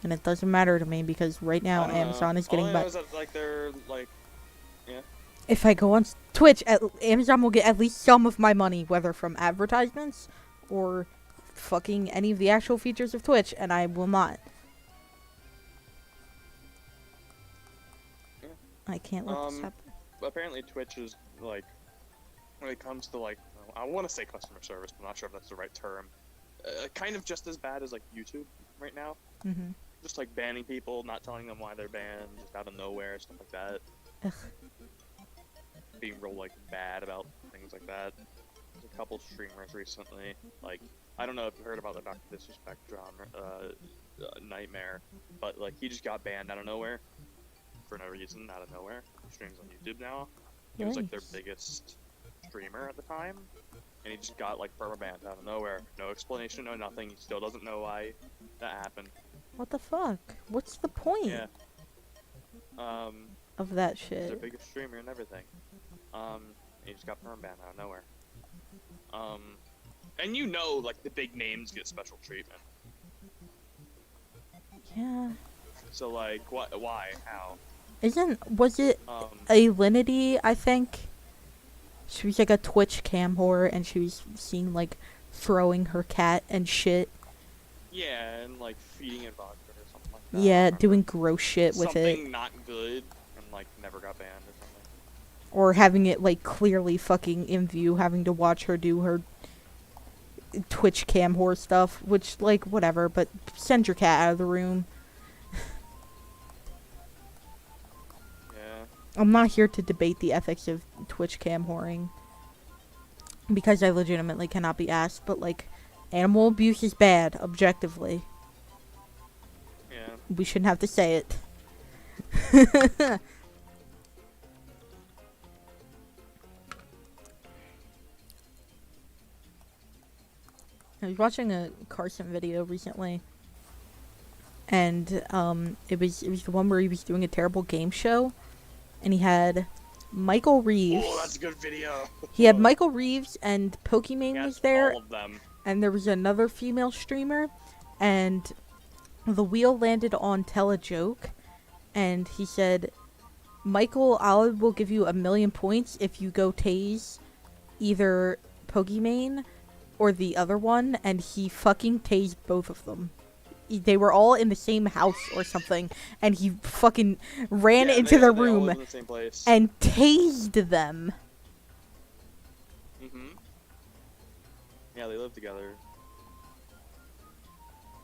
and it doesn't matter to me because right now I don't know. Amazon is getting All I know back. is that, like they're like, yeah. If I go on Twitch, Amazon will get at least some of my money, whether from advertisements or fucking any of the actual features of Twitch, and I will not. Yeah. I can't let this happen. Apparently Twitch is like, when it comes to like, I want to say customer service, but I'm not sure if that's the right term. Kind of just as bad as like YouTube right now. Mm-hmm. Just like banning people, not telling them why they're banned, just out of nowhere, stuff like that. Ugh. Being real like bad about things like that. There's a couple streamers recently, like I don't know if you heard about the Dr. Disrespect genre, Nightmare, but like he just got banned out of nowhere for no reason, out of nowhere. He streams on YouTube now. He was like their Nice. biggest streamer at the time, and he just got like permabanned out of nowhere. No explanation, no nothing. He still doesn't know why that happened. What the fuck? What's the point Yeah. of that He's their shit? biggest streamer and everything. He just got permabanned out of nowhere. And you know, like the big names get special treatment. Yeah. So like, what? Why? How? Was it Um, Alinity, I think? She was like a Twitch cam whore, and she was seen like throwing her cat and shit. yeah, and like feeding it vodka or something like that. Yeah, I remember. doing gross shit with it. Something not good, and like never got banned or something. Or having it like clearly fucking in view, having to watch her do her Twitch cam whore stuff, which like whatever, but send your cat out of the room. Yeah. I'm not here to debate the ethics of Twitch cam whoring because I legitimately cannot be asked, but like animal abuse is bad objectively. Yeah. We shouldn't have to say it. I was watching a Carson video recently, and it was the one where he was doing a terrible game show, and he had Michael Reeves. Oh, that's a good video. He had Michael Reeves and Pokimane He was has there, all of them. and there was another female streamer, and the wheel landed on Tell a Joke, and he said, Michael, I will give you 1,000,000 points if you go tase either Pokimane or the other one, and he fucking tased both of them. They were all in the same house or something, and he fucking ran Yeah, into they their all room live in the same place. and tased them. Mhm. Yeah, they live together.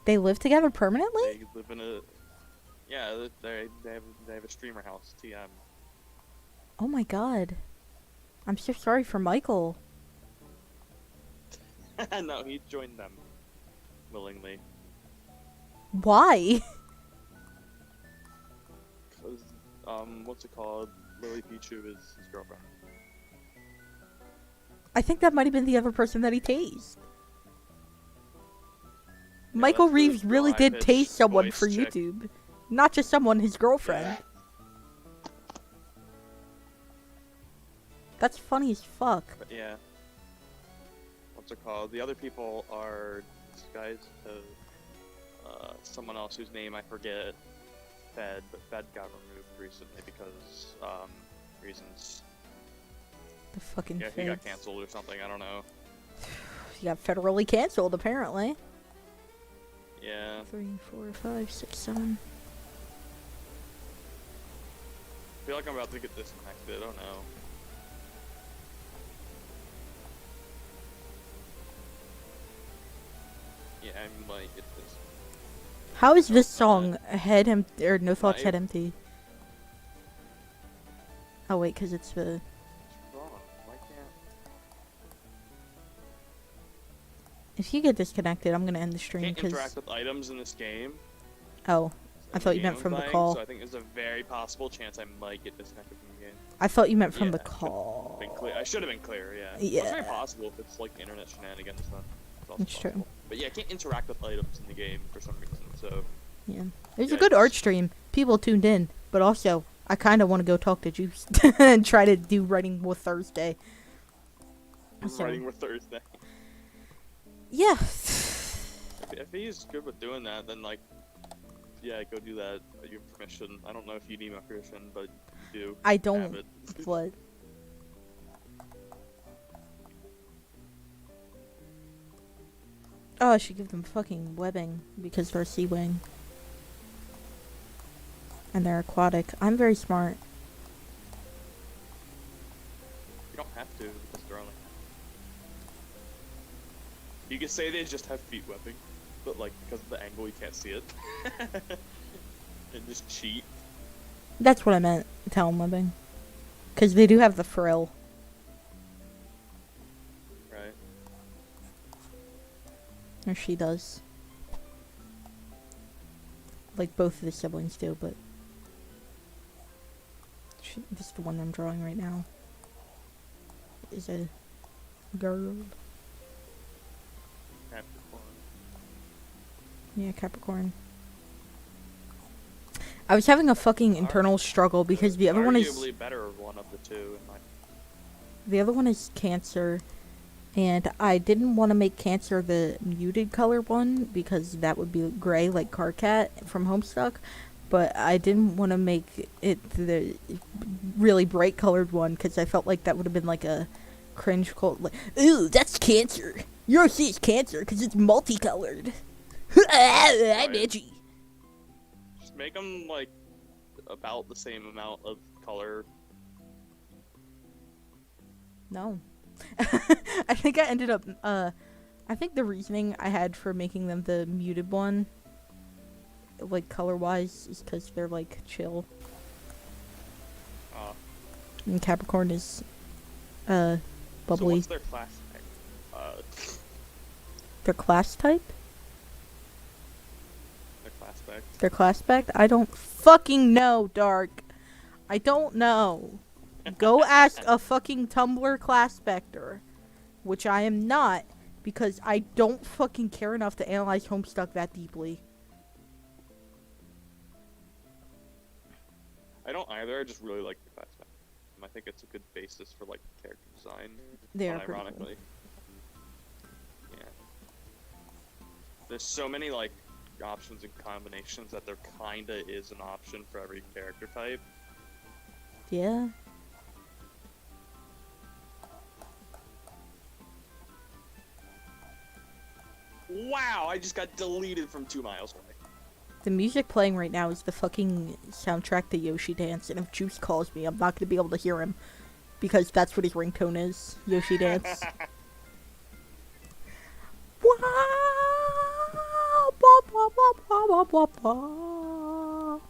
They live together permanently? They live in a. Yeah, they have a streamer house. TM. Oh my god. I'm so sorry for Michael. No, he joined them willingly. Why? Cause what's it called? Lily Pichu is his girlfriend. I think that might have been the other person that he tased. Michael that's the Reeves really high did pitched taste someone voice for chick. YouTube. Not just someone, his girlfriend. Yeah. That's funny as fuck. But yeah. What's it called? The other people are this guy's someone else whose name I forget. Fed, but Fed got removed recently because reasons. The fucking Yeah, he got feds. canceled or something. I don't know. He got federally canceled, apparently. Yeah. 3, 4, 5, 6, 7. I feel like I'm about to get disconnected. I don't know. Yeah, I might get this. How is this song head empty or no thoughts Live? head empty? Oh wait, cause it's the. What's wrong? Why can't? If you get disconnected, I'm gonna end the stream Can't because. interact with items in this game. Oh, I in thought the you meant game from I'm the playing, call. So I think there's a very possible chance I might get disconnected from the game. I thought you meant from the Yeah, call. Been clear. I should have been clear. Yeah. Yeah. It's very possible if it's like internet shenanigans. Then it's also It's true. possible. But yeah, I can't interact with items in the game for some reason. So Yeah. There's a Yeah, good it's- art stream. People tuned in, but also I kind of want to go talk to Juice and try to do writing with Thursday. So, writing with Thursday. yeah. If he's good with doing that, then like, yeah, go do that. You have permission. I don't know if you need my permission, but you do. I Have don't. it. But oh, I should give them fucking webbing because they're sea wing and they're aquatic. I'm very smart. You don't have to because they're only. You can say they just have feet webbing, but like because of the angle, you can't see it. And just cheat. That's what I meant. Talon webbing, because they do have the frill. Right. Or she does. Like both of the siblings do, but this is the one I'm drawing right now. Is a girl. Capricorn. Yeah, Capricorn. I was having a fucking internal struggle because the other one is Arguably better one of the two. In my... the other one is Cancer, and I didn't want to make Cancer the muted color one because that would be gray like Carcat from Homestuck, but I didn't want to make it the really bright colored one because I felt like that would have been like a cringe cult. Like, ooh, that's Cancer. You'll see it's Cancer because it's multicolored. I'm edgy. Just make them like about the same amount of color. No. I think I ended up, I think the reasoning I had for making them the muted one, like, color-wise, is because they're, like, chill. And Capricorn is, So bubbly. what's their class type? Their class type? Their class spec. Their class spec? I don't fucking know, Dark. I don't know. Go ask a fucking Tumblr class specter, which I am not, because I don't fucking care enough to analyze Homestuck that deeply. I don't either. I just really like the class spec. I think it's a good basis for like character design. They are pretty cool. Ironically. Yeah. There's so many like options and combinations that there kinda is an option for every character type. Yeah. Wow, I just got deleted from 2 miles away. The music playing right now is the fucking soundtrack to Yoshi Dance, and if Juice calls me, I'm not gonna be able to hear him, because that's what his ringtone is, Yoshi Dance. Wow, ba, ba, ba, ba, ba, ba, ba.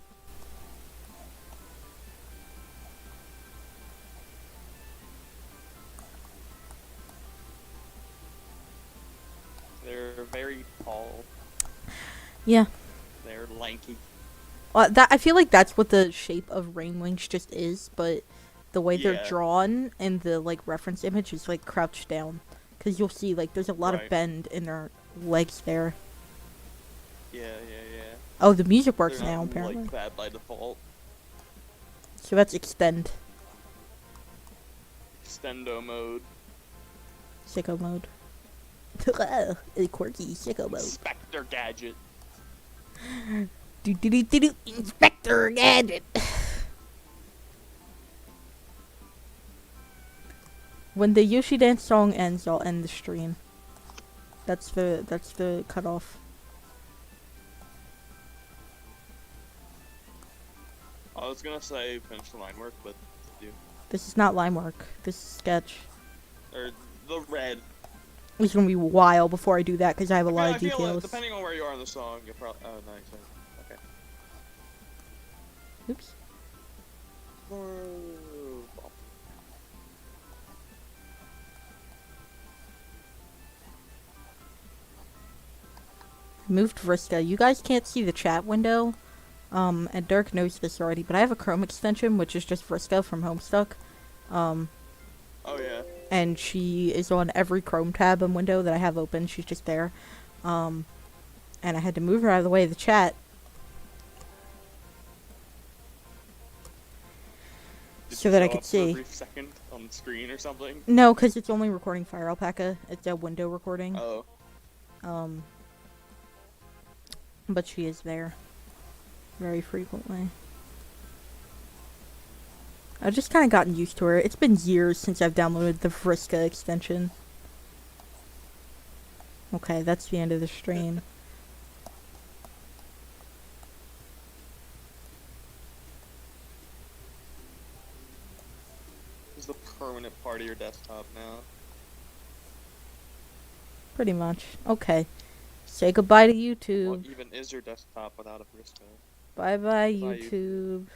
They're very tall. Yeah. They're lanky. That I feel like that's what the shape of Rain Wings just is, but the way they're Yeah. drawn and the like reference image is like crouched down, because you'll see like there's a lot of Right. bend in their legs there. Yeah. Oh, the music works They're now, not apparently. like that by default. So that's extend. Extendo mode. Sicko mode. A quirky sicko mode. Inspector Gadget. Do Inspector Gadget. When the Yoshi Dance song ends, I'll end the stream. That's the cutoff. I was gonna say finish the line work, but do. This is not line work. This is sketch. Or the red. It's gonna be a while before I do that because I have a lot of I feel like details. depending on where you are in the song, you'll probably. Oh, nice. Okay. Oops. Moved Vriska. You guys can't see the chat window. And Dirk knows this already, but I have a Chrome extension, which is just Vriska from Homestuck. Oh yeah. And she is on every Chrome tab and window that I have open. She's just there. And I had to move her out of the way of the chat. So that I could see. For a brief second on the screen or something. No, because it's only recording Fire Alpaca. It's a window recording. Oh. But she is there. Very frequently. I've just kind of gotten used to her. It's been years since I've downloaded the Vriska extension. Okay, that's the end of the stream. This is the permanent part of your desktop now. Pretty much. Okay. Say goodbye to YouTube. What even is your desktop without a Vriska? Bye bye, Bye, YouTube.